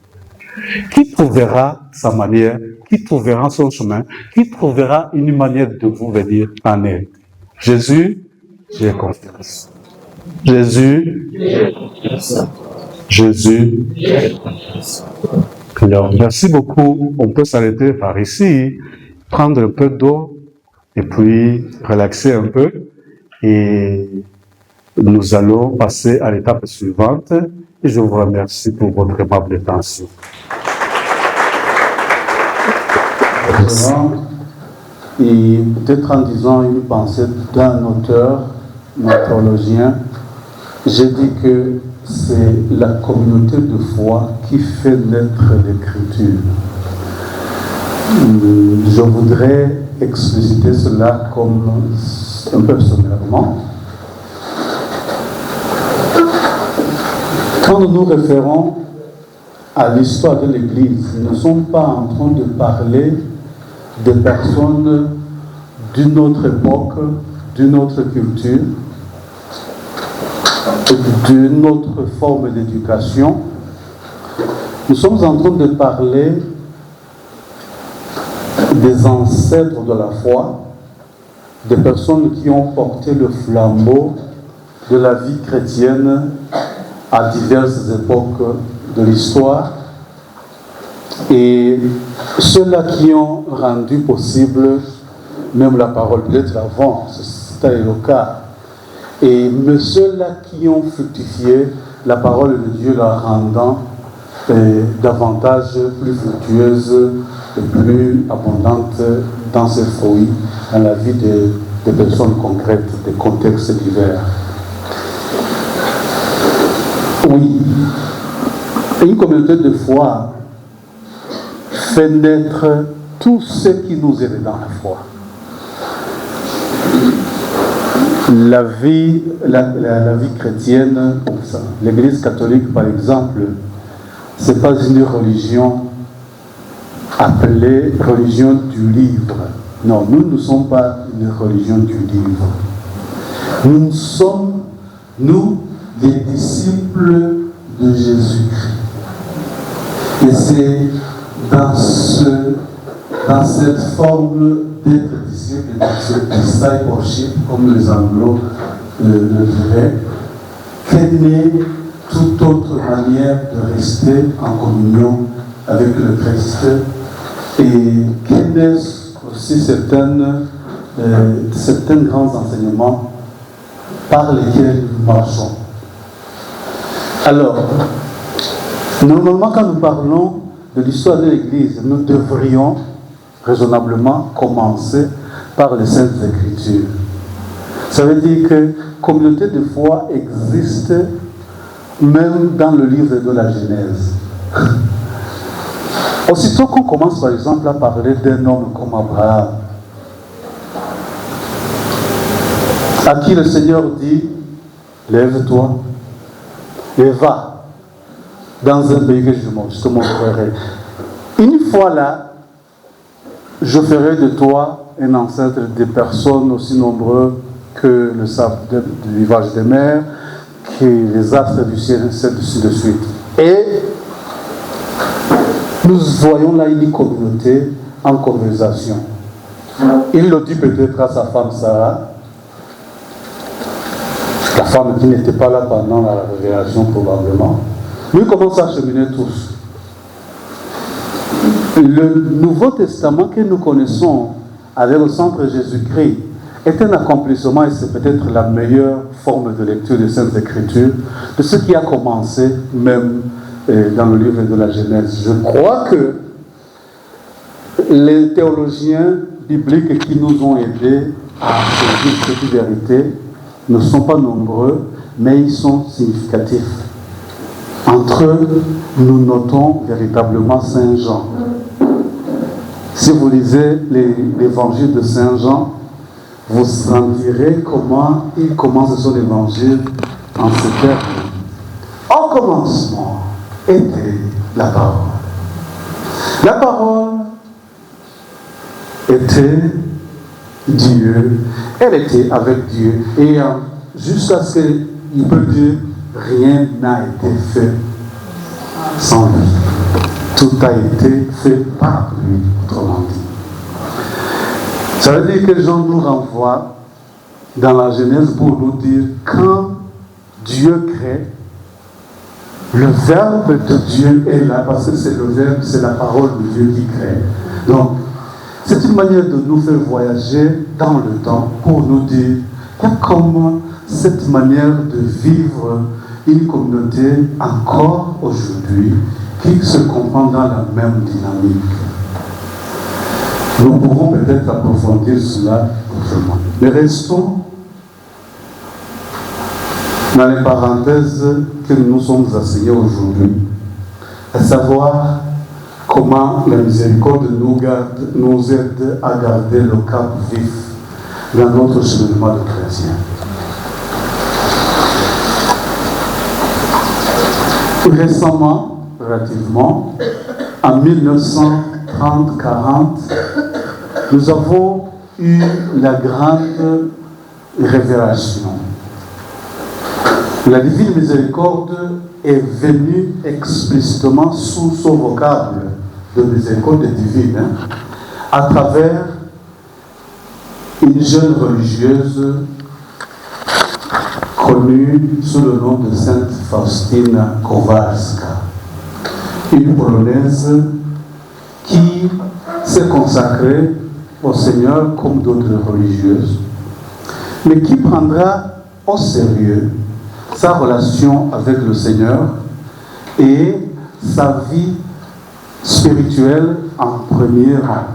qui trouvera sa manière, qui trouvera son chemin, qui trouvera une manière de vous venir en aide. Jésus, j'ai confiance. Jésus, j'ai confiance. Jésus, j'ai confiance. Alors, merci beaucoup. On peut s'arrêter par ici, prendre un peu d'eau et puis relaxer un peu. Et nous allons passer à l'étape suivante. Et je vous remercie pour votre aimable attention. Et peut-être en disant une pensée d'un auteur, un théologien, j'ai dit que c'est la communauté de foi qui fait naître l'Écriture. Je voudrais expliciter cela comme un peu sommairement. Quand nous nous référons à l'histoire de l'Église, nous ne sommes pas en train de parler de personnes d'une autre époque, d'une autre culture, d'une autre forme d'éducation. Nous sommes en train de parler des ancêtres de la foi, des personnes qui ont porté le flambeau de la vie chrétienne à diverses époques de l'histoire, Et ceux-là qui ont rendu possible même la parole, peut-être avant, c'était le cas. Et mais ceux-là qui ont fructifié la parole de Dieu la rendant davantage plus fructueuse et plus abondante dans ses fruits, dans la vie des personnes concrètes, des contextes divers. Oui, une communauté de foi fait naître tout ce qui nous aide dans la foi. La vie chrétienne, l'Église catholique par exemple, ce n'est pas une religion appelée religion du livre. Non, nous ne sommes pas une religion du livre. Nous sommes, nous, des disciples de Jésus-Christ. Et c'est dans cette forme d'être disciple, dans ce discipleship, comme les Anglo le diraient, qu'est née toute autre manière de rester en communion avec le Christ et qu'est naissent aussi certains grands enseignements par lesquels nous marchons. Alors, normalement, quand nous parlons de l'histoire de l'Église, nous devrions raisonnablement commencer par les Saintes Écritures. Ça veut dire que communauté de foi existe même dans le livre de la Genèse. Aussitôt qu'on commence par exemple à parler d'un homme comme Abraham, à qui le Seigneur dit, lève-toi et va dans un pays que je te montrerai. Une fois là, je ferai de toi un ancêtre de personnes aussi nombreux que le sable du rivage des mers, que les astres du ciel, ainsi de suite. Et nous voyons là une communauté en conversation. Il le dit peut-être à sa femme Sarah, la femme qui n'était pas là pendant la révélation probablement. Lui commence à cheminer tous. Le Nouveau Testament que nous connaissons avec le centre Jésus-Christ est un accomplissement, et c'est peut-être la meilleure forme de lecture des Saintes Écritures, de ce qui a commencé même dans le livre de la Genèse. Je crois que les théologiens bibliques qui nous ont aidés à saisir cette vérité ne sont pas nombreux, mais ils sont significatifs. Entre eux, nous notons véritablement Saint Jean. Si vous lisez l'évangile de Saint Jean, vous sentirez comment il commence son évangile en ces termes. Au commencement était la parole. La parole était Dieu. Elle était avec Dieu. Et jusqu'à ce qu'il peut dire, rien n'a été fait sans lui. Tout a été fait par lui, autrement dit. Ça veut dire que Jean nous renvoie dans la Genèse pour nous dire quand Dieu crée, le Verbe de Dieu est là, parce que c'est le Verbe, c'est la parole de Dieu qui crée. Donc, c'est une manière de nous faire voyager dans le temps pour nous dire qu'il y a comme cette manière de vivre une communauté encore aujourd'hui qui se comprend dans la même dynamique. Nous pourrons peut-être approfondir cela autrement. Mais restons dans les parenthèses que nous sommes enseignés aujourd'hui, à savoir comment la miséricorde nous aide à garder le cap vif dans notre cheminement de chrétien. Récemment, relativement, en 1930-40, nous avons eu la grande révélation. La divine miséricorde est venue explicitement sous son vocable de miséricorde divine, à travers une jeune religieuse connue sous le nom de Sainte Faustina Kowalska, une Polonaise qui s'est consacrée au Seigneur comme d'autres religieuses, mais qui prendra au sérieux sa relation avec le Seigneur et sa vie spirituelle en premier rang.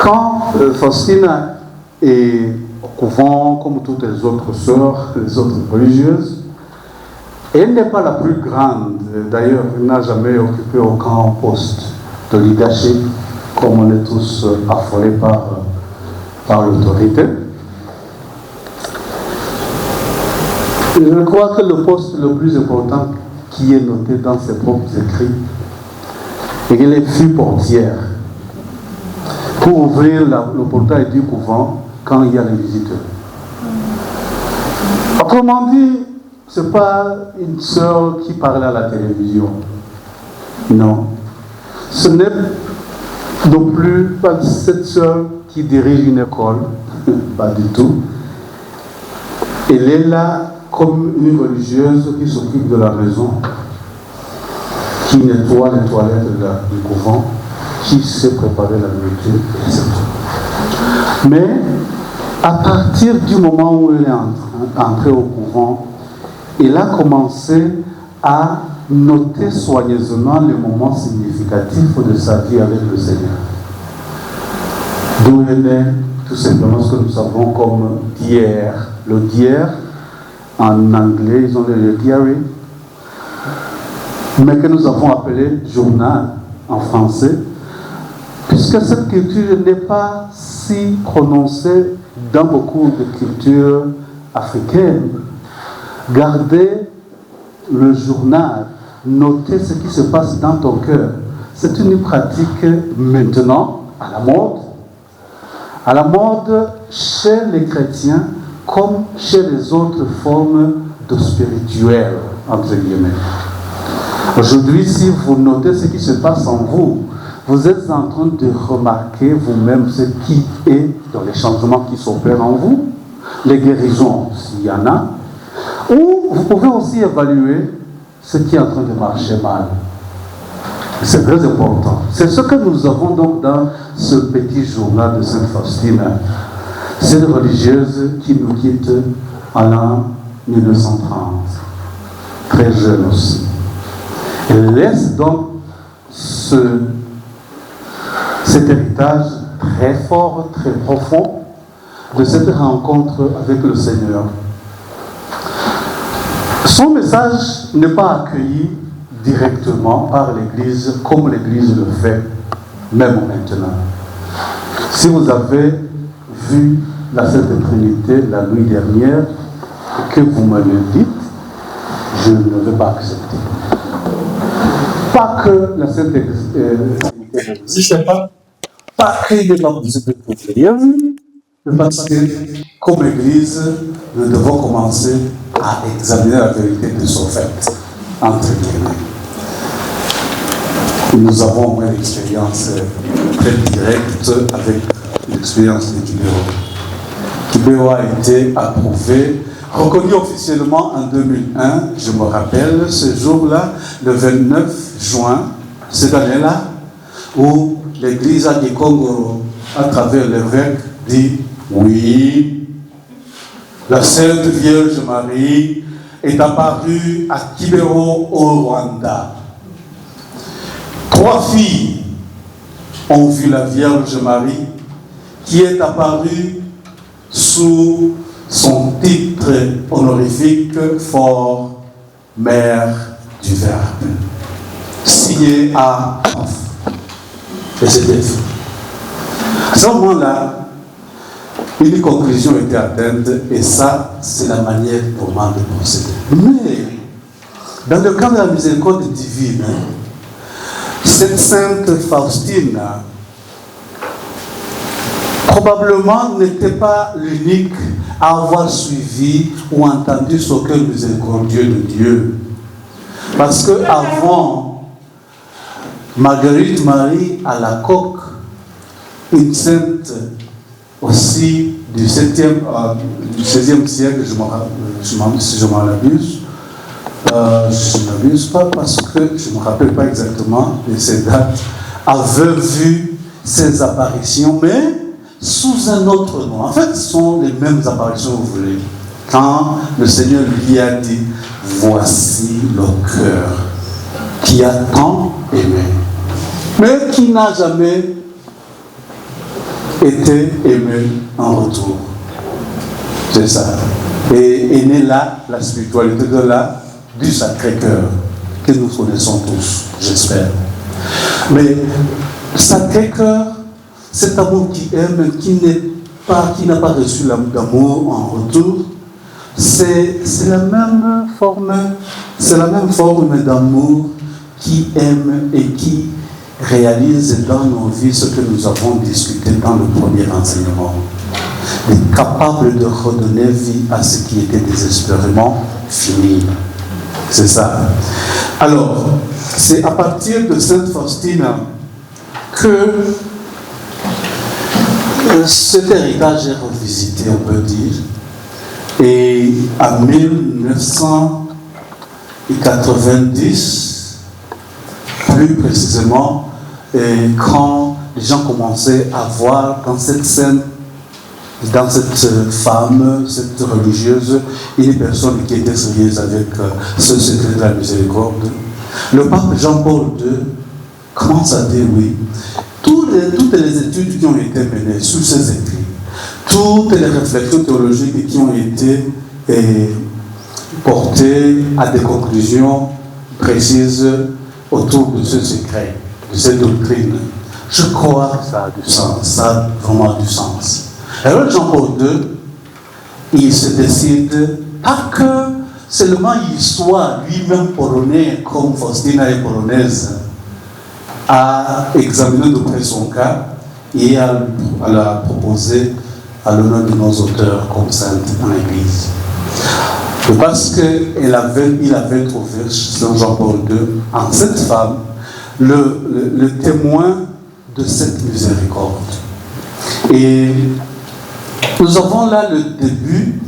Quand Faustina est au couvent, comme toutes les autres sœurs, les autres religieuses, elle n'est pas la plus grande. D'ailleurs, elle n'a jamais occupé aucun poste de leadership, comme on est tous affolés par l'autorité. Je crois que le poste le plus important qui est noté dans ses propres écrits est qu'elle fut portière pour ouvrir le portail du couvent quand il y a les visiteurs. Autrement dit, ce n'est pas une sœur qui parle à la télévision. Non. Ce n'est non plus pas cette sœur qui dirige une école. Pas du tout. Elle est là comme une religieuse qui s'occupe de la maison, qui nettoie les toilettes du couvent, qui sait préparer la nourriture, etc. Mais à partir du moment où elle est entrée au couvent, elle a commencé à noter soigneusement les moments significatifs de sa vie avec le Seigneur. D'où elle est tout simplement ce que nous savons comme diaire. Le diaire, en anglais, ils ont le diary, mais que nous avons appelé journal en français, puisque cette culture n'est pas si prononcée dans beaucoup de cultures africaines. Garder le journal, noter ce qui se passe dans ton cœur, c'est une pratique maintenant à la mode. À la mode chez les chrétiens comme chez les autres formes de spirituel, entre guillemets. Aujourd'hui, si vous notez ce qui se passe en vous, vous êtes en train de remarquer vous-même ce qui est dans les changements qui s'opèrent en vous, les guérisons, s'il y en a, ou vous pouvez aussi évaluer ce qui est en train de marcher mal. C'est très important. C'est ce que nous avons donc dans ce petit journal de Sainte Faustine. Cette religieuse qui nous quitte en l'an 1930, très jeune aussi. Elle laisse donc cet héritage très fort, très profond de cette rencontre avec le Seigneur. Son message n'est pas accueilli directement par l'Église comme l'Église le fait, même maintenant. Si vous avez vu la Sainte Trinité la nuit dernière et que vous me le dites, je ne vais pas accepter. Pas que la Sainte Trinité n'existe pas qu'il n'est pas possible de prier, mais parce que, comme Église, nous devons commencer à examiner la vérité de son fait, entre guillemets. Nous avons une expérience très directe avec l'expérience de Kibéo. Kibéo a été approuvé, reconnu officiellement en 2001, je me rappelle, ce jour-là, le 29 juin, cette année-là, où l'Église du Congo, à travers l'évêque, dit oui, la Sainte Vierge Marie est apparue à Kibéo au Rwanda. 3 filles ont vu la Vierge Marie qui est apparue sous son titre honorifique fort Mère du Verbe, signé à et c'était fait. À ce moment-là, une conclusion était atteinte et ça, c'est la manière comment de procéder. Mais, dans le cadre de la miséricorde divine, cette sainte Faustine probablement n'était pas l'unique à avoir suivi ou entendu ce cœur miséricordieux de Dieu. Parce que avant Marguerite Marie à la Coque, une sainte aussi du 16e siècle, si je m'en abuse, je ne m'abuse pas parce que je ne me rappelle pas exactement de ces dates, avait vu ces apparitions, mais sous un autre nom. En fait, ce sont les mêmes apparitions, vous voulez. Quand le Seigneur lui a dit, voici le cœur qui a tant aimé, mais qui n'a jamais été aimé en retour. C'est ça. Et est née là la spiritualité du Sacré-Cœur que nous connaissons tous, j'espère. Mais Sacré-Cœur, cet amour qui aime, qui n'a pas reçu l'amour en retour, c'est la même forme d'amour qui aime et qui réalise dans nos vies ce que nous avons discuté dans le premier enseignement. Est capable de redonner vie à ce qui était désespérément fini. C'est ça. Alors, c'est à partir de Sainte Faustine que cet héritage est revisité, on peut dire. Et en 1990, plus précisément, quand les gens commençaient à voir dans cette scène, dans cette femme, cette religieuse, une personne qui était sérieuse avec ce secret de la miséricorde, le pape Jean-Paul II commence à dire oui. Toutes les études qui ont été menées sur ces écrits, toutes les réflexions théologiques qui ont été portées à des conclusions précises autour de ce secret, de cette doctrine, je crois que ça a du sens, ça a vraiment du sens. Alors Jean-Paul II, il se décide, pas que seulement il soit lui-même polonais, comme Faustina est polonaise, à examiner de près son cas et à la proposer à l'honneur de nos auteurs comme sainte dans l'Église. Parce qu'il avait trouvé, Saint Jean-Paul II, en cette femme, le témoin de cette miséricorde. Et nous avons là le début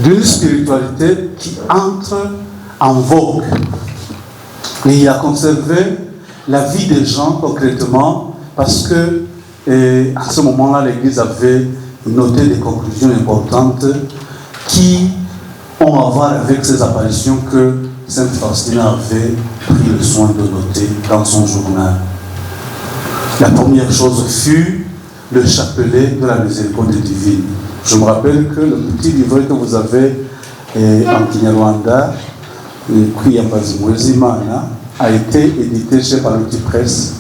d'une spiritualité qui entre en vogue. Et il a conservé la vie des gens concrètement parce que à ce moment-là, l'Église avait noté des conclusions importantes qui ont à voir avec ces apparitions que Sainte Faustine avait pris le soin de noter dans son journal. La première chose fut le chapelet de la miséricorde divine. Je me rappelle que le petit livret que vous avez en Kinyarwanda, le prix Yambazimwezimana, a été édité chez Paluti Press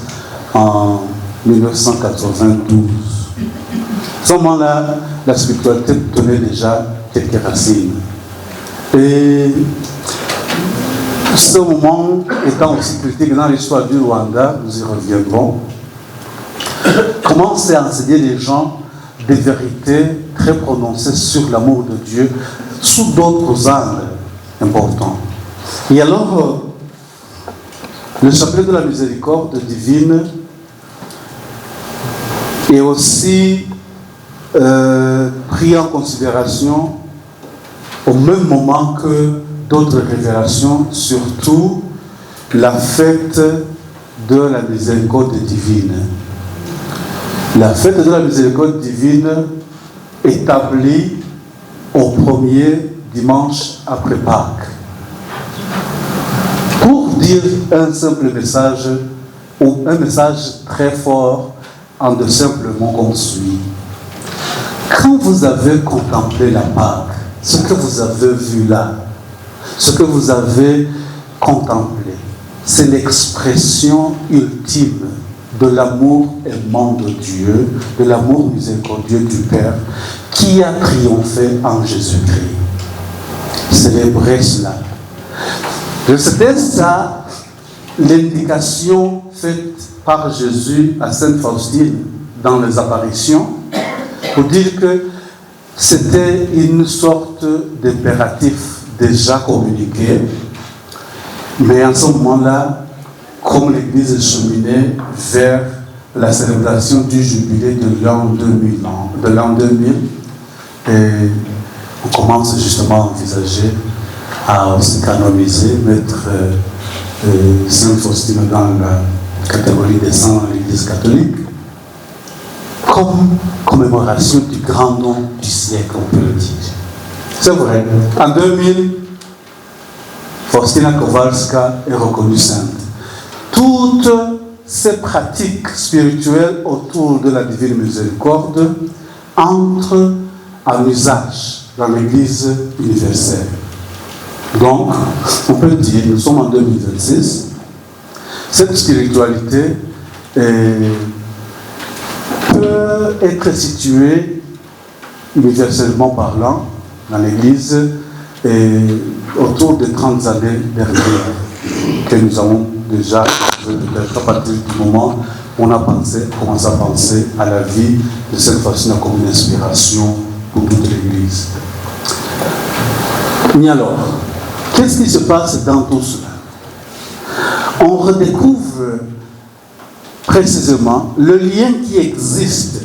en 1992. À ce moment-là, la spiritualité tenait déjà quelques racines. Et ce moment étant aussi critique dans l'histoire du Rwanda, nous y reviendrons, commence à enseigner les gens des vérités très prononcées sur l'amour de Dieu sous d'autres angles importants. Et alors, le chapelet de la miséricorde divine est aussi pris en considération au même moment que d'autres révélations, surtout la fête de la miséricorde divine. La fête de la miséricorde divine établie au premier dimanche après Pâques. Pour dire un simple message, ou un message très fort en de simples mots qu'on suit. Quand vous avez contemplé la Pâque, ce que vous avez vu là, ce que vous avez contemplé, c'est l'expression ultime de l'amour aimant de Dieu, de l'amour miséricordieux du Père, qui a triomphé en Jésus-Christ. Célébrez cela. C'était ça l'indication faite par Jésus à Sainte Faustine dans les apparitions, pour dire que c'était une sorte d'impératif déjà communiqué, mais en ce moment-là, comme l'Église cheminait vers la célébration du jubilé de l'an 2000, et on commence justement à envisager a aussi canonisé, mettre Sainte Faustine dans la catégorie des saints de l'Église catholique, comme commémoration du grand nom du siècle, on peut le dire. C'est vrai, en 2000, Faustina Kowalska est reconnue sainte. Toutes ces pratiques spirituelles autour de la Divine Miséricorde entrent en usage dans l'Église universelle. Donc, on peut dire, nous sommes en 2026, cette spiritualité peut être située, universellement parlant, dans l'Église autour des 30 années dernières que nous avons déjà, à partir du moment où on a commencé à penser à la vie de cette façon comme une inspiration pour toute l'Église. Mais alors, qu'est-ce qui se passe dans tout cela? On redécouvre précisément le lien qui existe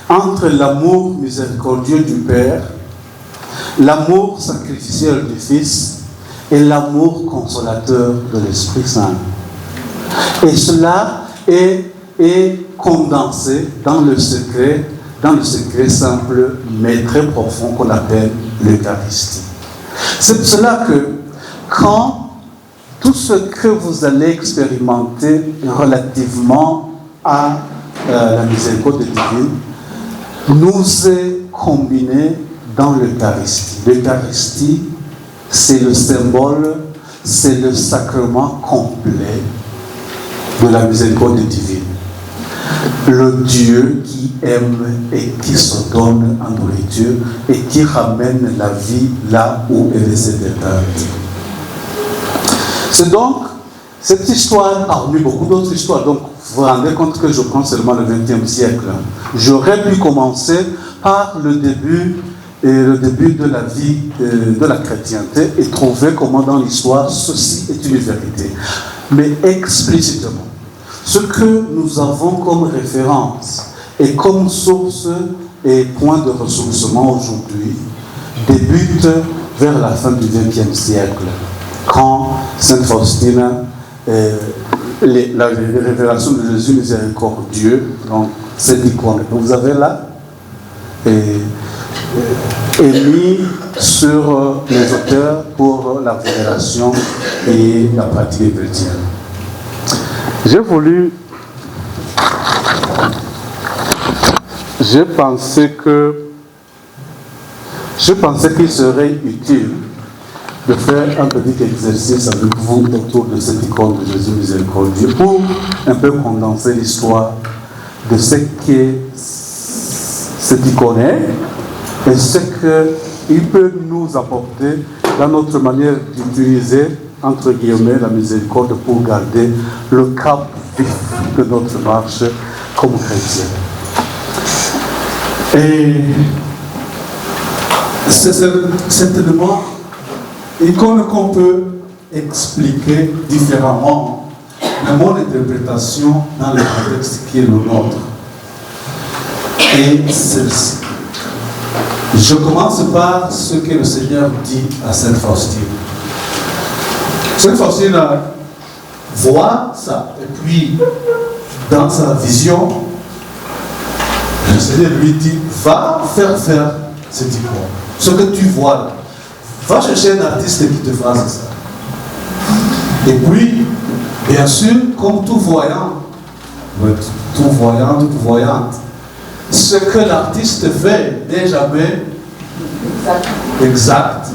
entre l'amour miséricordieux du Père, l'amour sacrificiel du Fils et l'amour consolateur de l'Esprit Saint. Et cela est condensé dans le secret simple mais très profond qu'on appelle l'Eucharistie. C'est pour cela que quand tout ce que vous allez expérimenter relativement à la miséricorde divine nous est combiné dans l'Eucharistie. L'Eucharistie, c'est le symbole, c'est le sacrement complet de la miséricorde divine. Le Dieu qui aime et qui se donne en nourriture et qui ramène la vie là où elle s'est éteinte. C'est donc cette histoire, parmi beaucoup d'autres histoires, donc vous vous rendez compte que je prends seulement le XXe siècle. J'aurais pu commencer par le début de la vie de la chrétienté et trouver comment dans l'histoire ceci est une vérité. Mais explicitement, ce que nous avons comme référence et comme source et point de ressourcement aujourd'hui débute vers la fin du XXe siècle, quand Sainte Faustine, la révélation de Jésus miséricordieux, donc cette icône que vous avez là, est mis sur les auteurs pour la vénération et la pratique chrétienne. J'ai pensé qu'il serait utile de faire un petit exercice avec vous autour de cette icône de Jésus miséricordieux pour un peu condenser l'histoire de ce qu'est cette icône et ce qu'il peut nous apporter dans notre manière d'utiliser, entre guillemets, la miséricorde pour garder le cap vif de notre marche comme chrétien. Et c'est certainement une icône qu'on peut expliquer différemment de mon interprétation dans le contexte qui est le nôtre. Et celle-ci. Je commence par ce que le Seigneur dit à Sainte Faustine. Sainte Faustine voit ça, et puis dans sa vision, le Seigneur lui dit, va faire cette icône. Ce que tu vois là, va chercher un artiste qui te fasse ça. Et puis, bien sûr, comme tout voyant, toute voyante, ce que l'artiste fait n'est jamais exact.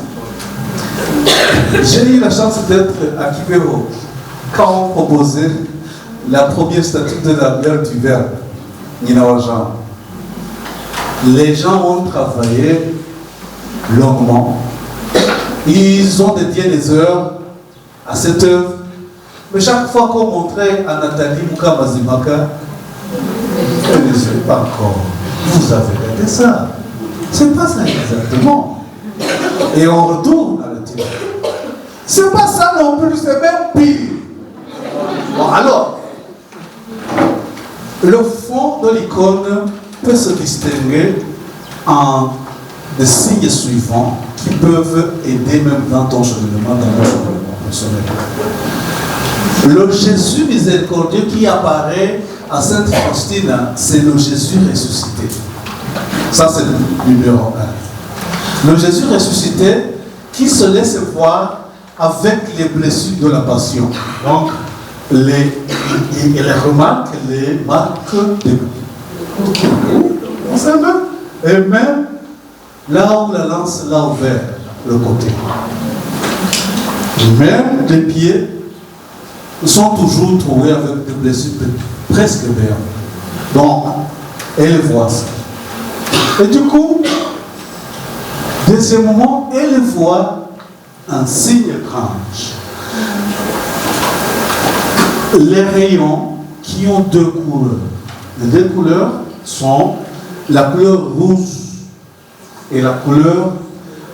J'ai eu la chance d'être à Kibéro quand on proposait la première statue de la mère du Verbe, Nina Wajan. Les gens ont travaillé longuement. Ils ont dédié des heures à cette œuvre. Mais chaque fois qu'on montrait à Nathalie Moukamazimaka, elle ne sait pas encore. Vous avez regardé ça. C'est pas ça exactement. Et on retourne à le dire. C'est pas ça non plus, c'est même pire. Bon, alors, le fond de l'icône peut se distinguer en des signes suivants qui peuvent aider même dans ton cheminement, dans ton cheminement personnel. Le Jésus miséricordieux qui apparaît à Sainte Faustine, c'est le Jésus ressuscité. Ça, c'est le numéro 1. Le Jésus ressuscité qui se laisse voir avec les blessures de la passion. Donc, il remarque les marques de... Vous savez, et même là où la lance l'a ouvert, le côté. Même les pieds sont toujours trouvés avec des blessures presque béantes. Donc, elle voit ça. Et du coup, deuxièmement, elle voit un signe étrange. Les rayons qui ont deux couleurs. Les deux couleurs sont la couleur rouge et la couleur...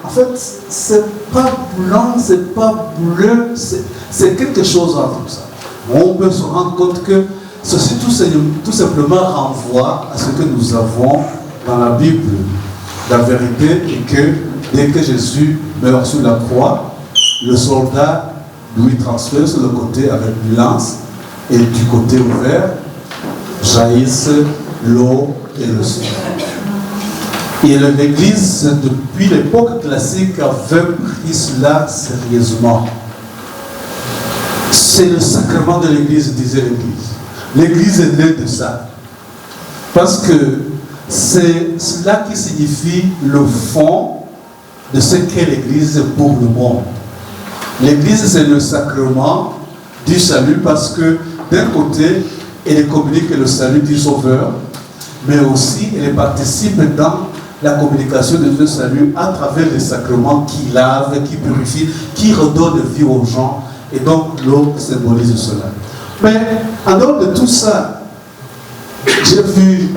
En fait, c'est pas blanc, c'est pas bleu, c'est quelque chose entre ça. On peut se rendre compte que ceci tout simplement renvoie à ce que nous avons dans la Bible. La vérité est que dès que Jésus meurt sur la croix, le soldat lui transperce le côté avec une lance et du côté ouvert jaillissent l'eau et le sang. Et l'Église, depuis l'époque classique, avait pris cela sérieusement. C'est le sacrement de l'Église, disait l'Église. L'Église est née de ça. Parce que c'est cela qui signifie le fond de ce qu'est l'Église pour le monde. L'Église, c'est le sacrement du salut parce que d'un côté, elle communique le salut du Sauveur, mais aussi elle participe dans la communication de Dieu salut à travers les sacrements qui lavent, qui purifient, qui redonnent vie aux gens. Et donc l'eau symbolise cela. Mais en dehors de tout ça, j'ai vu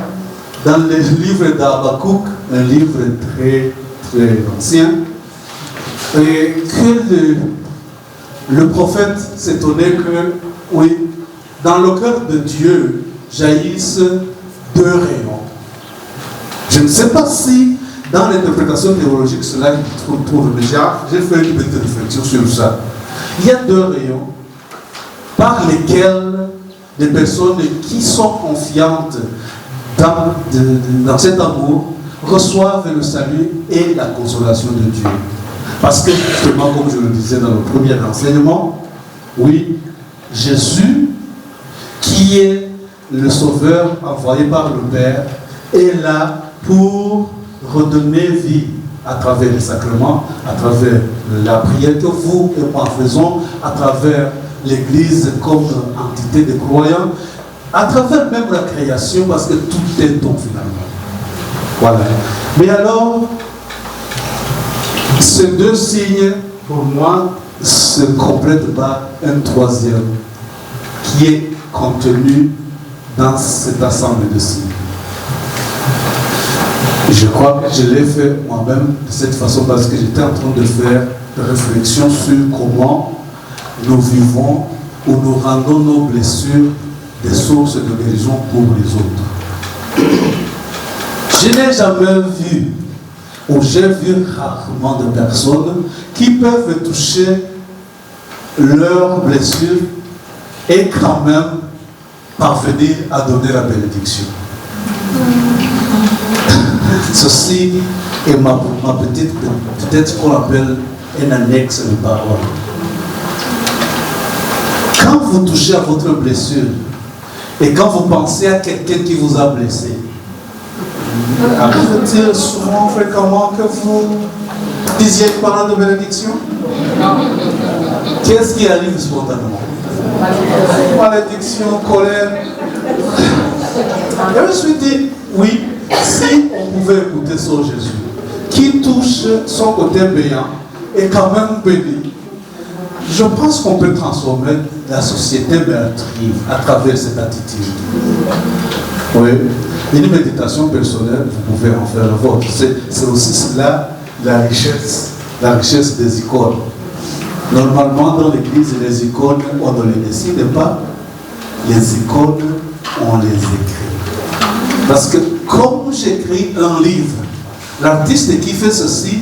dans les livres d'Habakkuk, un livre très très ancien, et que le prophète s'étonnait que, oui, dans le cœur de Dieu jaillissent deux rayons. Je ne sais pas si dans l'interprétation théologique cela se trouve déjà. J'ai fait une petite réflexion sur ça. Il y a deux rayons par lesquels des personnes qui sont confiantes dans cet amour reçoivent le salut et la consolation de Dieu. Parce que justement, comme je le disais dans le premier enseignement, oui, Jésus, qui est le Sauveur envoyé par le Père, est là pour redonner vie à travers les sacrements, à travers la prière que vous et moi faisons, à travers l'Église comme entité de croyants, à travers même la création, parce que tout est don finalement. Voilà. Mais alors, ces deux signes, pour moi, se complètent par un troisième, qui est contenu dans cette assemblée de signes. Je crois que je l'ai fait moi-même de cette façon parce que j'étais en train de faire une réflexion sur comment nous vivons ou nous rendons nos blessures des sources de guérison pour les autres. Je n'ai jamais vu, ou j'ai vu rarement de personnes qui peuvent toucher leurs blessures et quand même parvenir à donner la bénédiction. Ceci est ma petite, peut-être ce qu'on appelle un annexe de parole. Quand vous touchez à votre blessure et quand vous pensez à quelqu'un qui vous a blessé, arrive-t-il souvent, fréquemment, que vous disiez une parole de bénédiction? Qu'est-ce qui arrive spontanément? Malédiction, colère. Et je me suis dit, oui, si on pouvait écouter son Jésus, qui touche son côté payant et quand même béni, je pense qu'on peut transformer la société meurtrie à travers cette attitude. Oui, une méditation personnelle, vous pouvez en faire la vôtre. C'est aussi cela la richesse des icônes. Normalement, dans l'église, les icônes, on ne les décide pas. Les icônes, on les écrit. Parce que comme j'écris un livre L'artiste qui fait ceci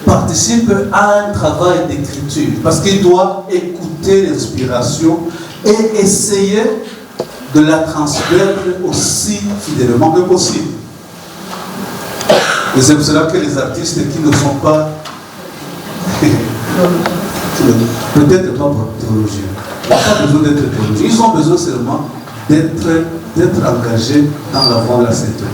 participe à un travail d'écriture parce qu'il doit écouter l'inspiration et essayer de la transmettre aussi fidèlement que possible. Et c'est pour cela que les artistes qui ne sont pas peut-être pas théologiens, ils n'ont pas besoin d'être théologiens, ils ont besoin seulement d'être engagés dans la voie de la sainteté.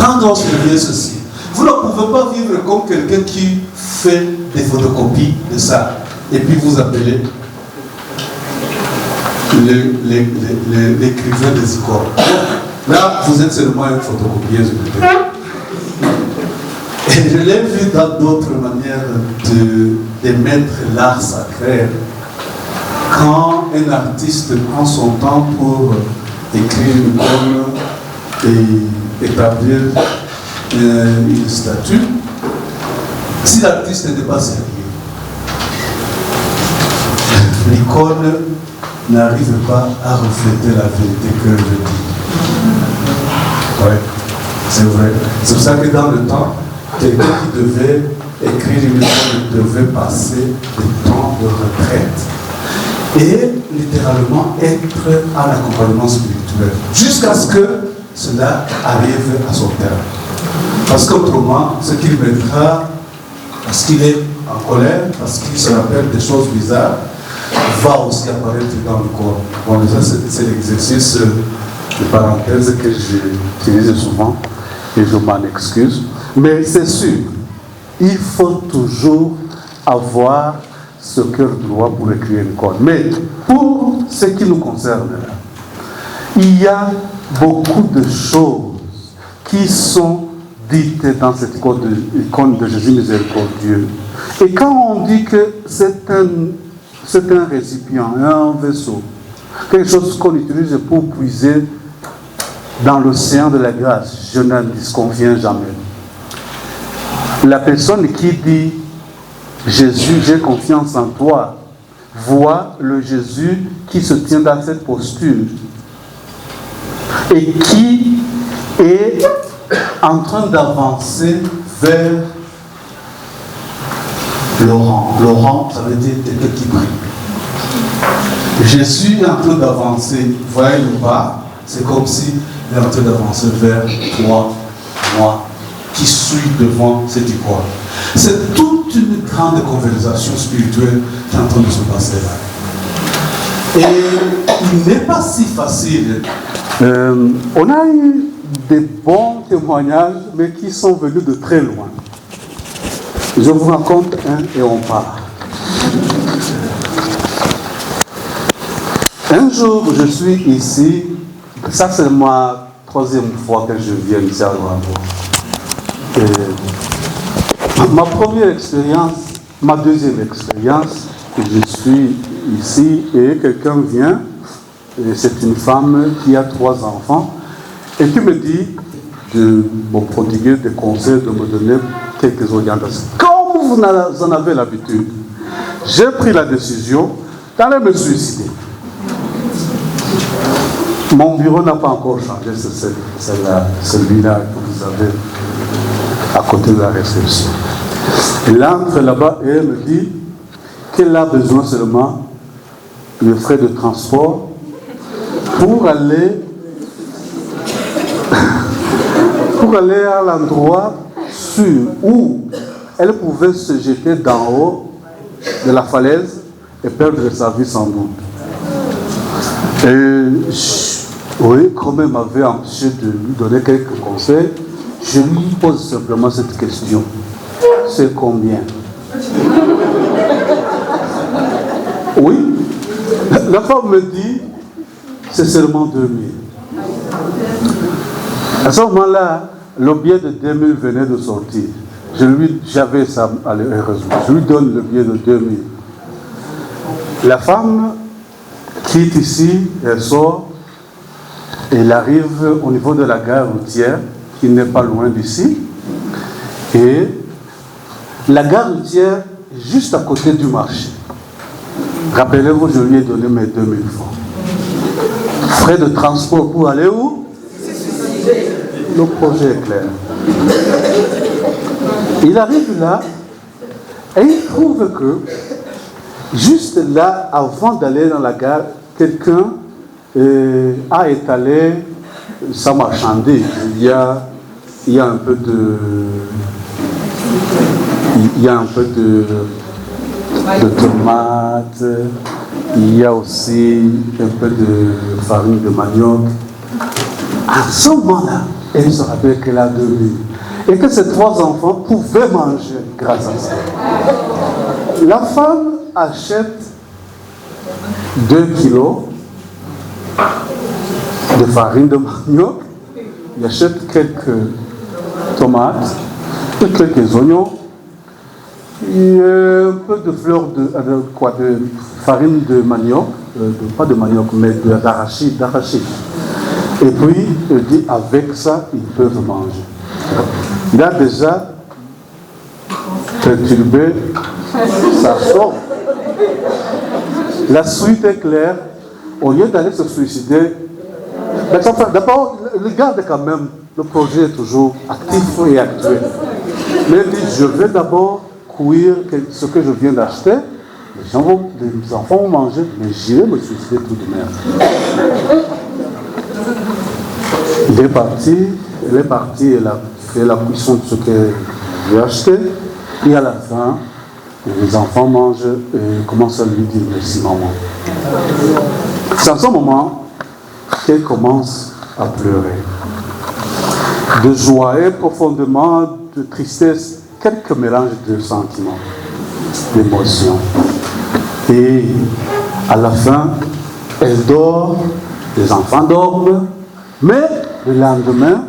Quand on surveille ceci, vous ne pouvez pas vivre comme quelqu'un qui fait des photocopies de ça et puis vous appelez l'écrivain des icônes. Là, vous êtes seulement une photocopieuse peut-être. Et je l'ai vu dans d'autres manières de mettre l'art sacré. Quand un artiste prend son temps pour écrire une icône et établir une statue, si l'artiste n'est pas sérieux, l'icône n'arrive pas à refléter la vérité que je dis. Oui, c'est vrai. C'est pour ça que dans le temps, quelqu'un qui devait écrire une icône devait passer des temps de retraite et littéralement être en accompagnement spirituel jusqu'à ce que cela arrive à son terme. Parce qu'autrement, ce qu'il mettra, parce qu'il est en colère, parce qu'il se rappelle des choses bizarres, va aussi apparaître dans le corps. Bon, ça c'est l'exercice de parenthèse que j'utilise souvent et je m'en excuse. Mais c'est sûr, il faut toujours avoir ce cœur droit pour écrire une icône. Mais pour ce qui nous concerne, il y a beaucoup de choses qui sont dites dans cette icône de Jésus miséricordieux. Et quand on dit que c'est un récipient, un vaisseau, quelque chose qu'on utilise pour puiser dans l'océan de la grâce, je n'en disconviens jamais. La personne qui dit Jésus, j'ai confiance en toi, voit le Jésus qui se tient dans cette posture et qui est en train d'avancer vers Laurent. Laurent, ça veut dire quelqu'un qui prie. Jésus est en train d'avancer, vous voyez le bas, c'est comme si il est en train d'avancer vers toi, moi, qui suis devant cette icône. C'est toute une grande conversation spirituelle qui est en train de se passer là. Et il n'est pas si facile. On a eu des bons témoignages, mais qui sont venus de très loin. Je vous raconte un et on part. Un jour, je suis ici, ça c'est ma troisième fois que je viens ici à Luanda. Ma première expérience, ma deuxième expérience, je suis ici et quelqu'un vient, et c'est une femme qui a 3 enfants, et qui me dit de me prodiguer des conseils, de me donner quelques orientations. Comme vous en avez l'habitude, j'ai pris la décision d'aller me suicider. Mon bureau n'a pas encore changé, c'est celui-là que vous avez à côté de la réception. Elle entre là-bas et elle me dit qu'elle a besoin seulement de frais de transport pour aller à l'endroit sûr où elle pouvait se jeter d'en haut de la falaise et perdre sa vie sans doute. Et oui, comme elle m'avait empêché de lui donner quelques conseils, je lui pose simplement cette question. C'est combien? Oui. La femme me dit, c'est seulement 2000. À ce moment-là, le billet de 2000 venait de sortir. J'avais ça, heureusement. Je lui donne le billet de 2000. La femme quitte ici, elle sort, elle arrive au niveau de la gare routière, qui n'est pas loin d'ici. Et la gare routière est juste à côté du marché. Rappelez-vous, je lui ai donné mes 2000 francs. Frais de transport pour aller où? Le projet est clair. Il arrive là et il trouve que, juste là, avant d'aller dans la gare, quelqu'un a étalé sa marchandise. Il y a un peu de tomates, il y a aussi un peu de farine de manioc. À ce moment-là, elle se rappelle qu'elle a dormi et que ses 3 enfants pouvaient manger grâce à ça. La femme achète 2 kilos de farine de manioc, il achète quelques tomates et quelques oignons, et un peu de fleurs de farine de manioc, pas de manioc, mais d'arachide. Et puis, il dit, avec ça, ils peuvent manger. Il a déjà perturbé sa sorte. La suite est claire. Au lieu d'aller se suicider, d'abord, il garde quand même, le projet est toujours actif et actuel. Mais il dit, je vais d'abord cuire ce que je viens d'acheter. Les enfants vont manger, mais j'irai me suicider tout de même. Elle est partie, elle a fait la cuisson de ce que j'ai acheté. Et à la fin, les enfants mangent et commencent à lui dire merci maman. C'est à ce moment qu'elle commence à pleurer. De joie et profondément de tristesse, quelques mélanges de sentiments, d'émotions. Et à la fin, elle dort, les enfants dorment, mais le lendemain,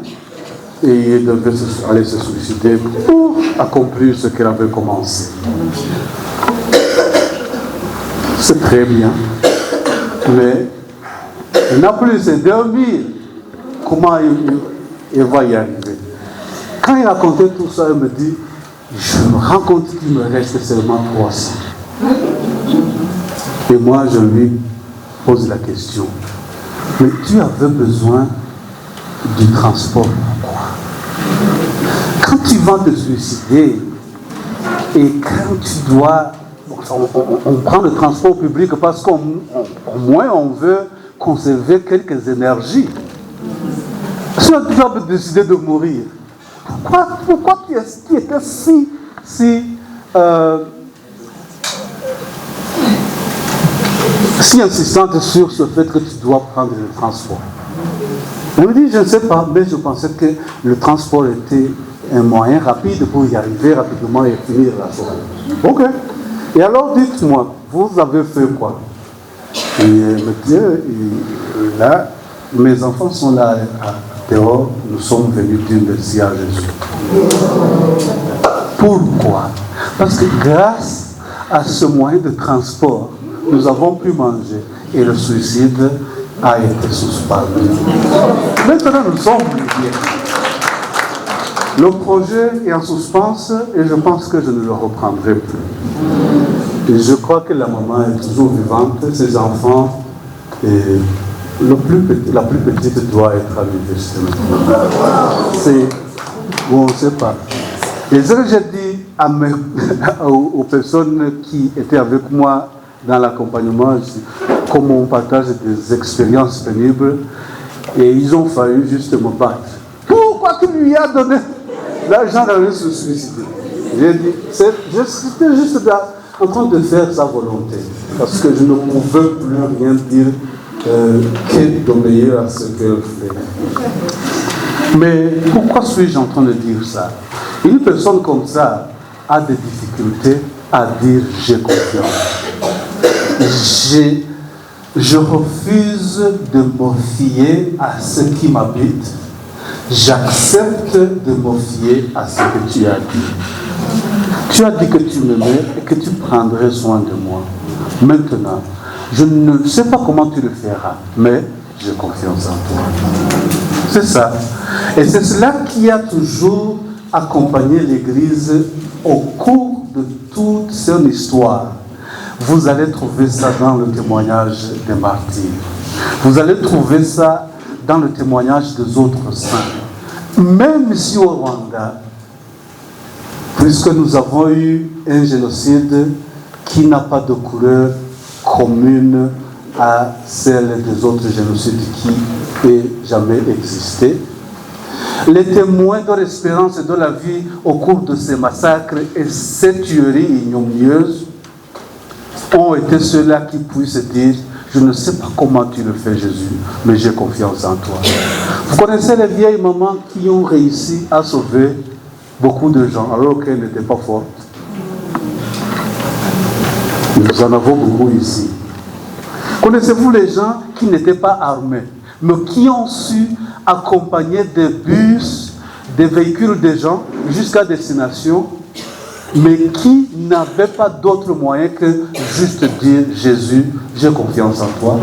elle devait aller se suicider pour accomplir ce qu'elle avait commencé. C'est très bien, mais elle n'a plus à dormir. Comment elle va y arriver? Quand il racontait tout ça, elle me dit, je me rends compte qu'il me reste seulement 300. Et moi, je lui pose la question, mais tu avais besoin du transport, pourquoi? Quand tu vas te suicider et quand tu dois... On prend le transport public parce qu'au moins on veut conserver quelques énergies. Si tu as décidé de mourir, pourquoi tu étais si insistante sur ce fait que tu dois prendre le transport? On me dit, je ne sais pas, mais je pensais que le transport était un moyen rapide pour y arriver rapidement et finir la soirée. Ok. Et alors dites-moi, vous avez fait quoi? Et me dit, là, mes enfants sont là dehors, nous sommes venus dire merci à Jésus. Pourquoi? Parce que grâce à ce moyen de transport, nous avons pu manger et le suicide a été suspendu. Maintenant, nous sommes bien. Le projet est en suspens et je pense que je ne le reprendrai plus. Et je crois que la maman est toujours vivante, ses enfants, et la plus petite doit être à l'université. On ne sait pas. Et ce que j'ai dit aux personnes qui étaient avec moi dans l'accompagnement, comme on partage des expériences pénibles, et ils ont failli juste me battre. Pourquoi tu lui as donné l'argent d'aller se suicider? J'ai dit, j'étais juste là, en train de faire sa volonté, parce que je ne pouvais plus rien dire que d'obéir à ce qu'elle fait. Mais pourquoi suis-je en train de dire ça? Une personne comme ça a des difficultés à dire j'ai confiance. Je refuse de me fier à ce qui m'habite. J'accepte de me fier à ce que tu as dit. Tu as dit que tu m'aimais et que tu prendrais soin de moi. Maintenant, je ne sais pas comment tu le feras, mais j'ai confiance en toi. C'est ça. Et c'est cela qui a toujours accompagné l'Église au cours de toute son histoire. Vous allez trouver ça dans le témoignage des martyrs. Vous allez trouver ça dans le témoignage des autres saints. Même ici au Rwanda, puisque nous avons eu un génocide qui n'a pas de couleur commune à celle des autres génocides qui aient jamais existé. Les témoins de l'espérance et de la vie au cours de ces massacres et ces tueries ignominieuses ont été ceux-là qui puissent dire « Je ne sais pas comment tu le fais, Jésus, mais j'ai confiance en toi. » Vous connaissez les vieilles mamans qui ont réussi à sauver beaucoup de gens alors qu'elles n'étaient pas fortes. Nous en avons beaucoup ici. Connaissez-vous les gens qui n'étaient pas armés, mais qui ont su accompagner des bus, des véhicules de gens jusqu'à destination, mais qui n'avaient pas d'autre moyen que juste dire « Jésus, j'ai confiance en toi ».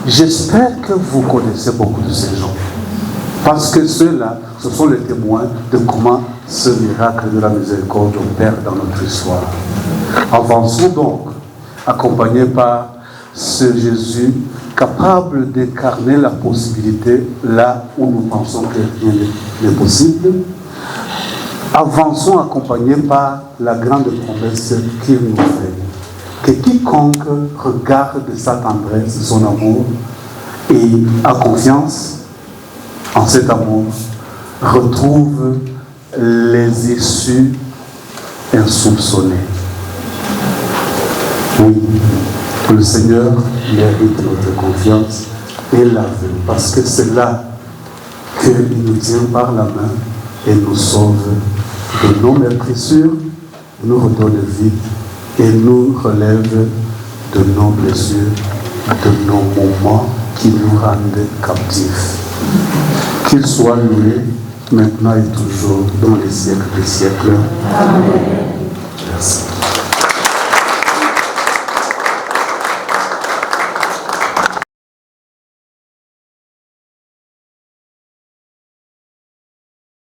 J'espère que vous connaissez beaucoup de ces gens. Parce que ceux-là, ce sont les témoins de comment ce miracle de la miséricorde opère dans notre histoire. Avançons donc, accompagnés par ce Jésus capable d'incarner la possibilité là où nous pensons que rien n'est possible. Avançons accompagnés par la grande promesse qu'il nous fait. Que quiconque regarde sa tendresse, son amour et a confiance en cet amour retrouve les issues insoupçonnées. Oui, le Seigneur mérite notre confiance et la veut, parce que c'est là qu'il nous tient par la main et nous sauve de nos meurtrissures, nous redonne vie et nous relève de nos blessures, de nos moments qui nous rendent captifs. Qu'il soit loué maintenant et toujours dans les siècles des siècles. Amen. Merci.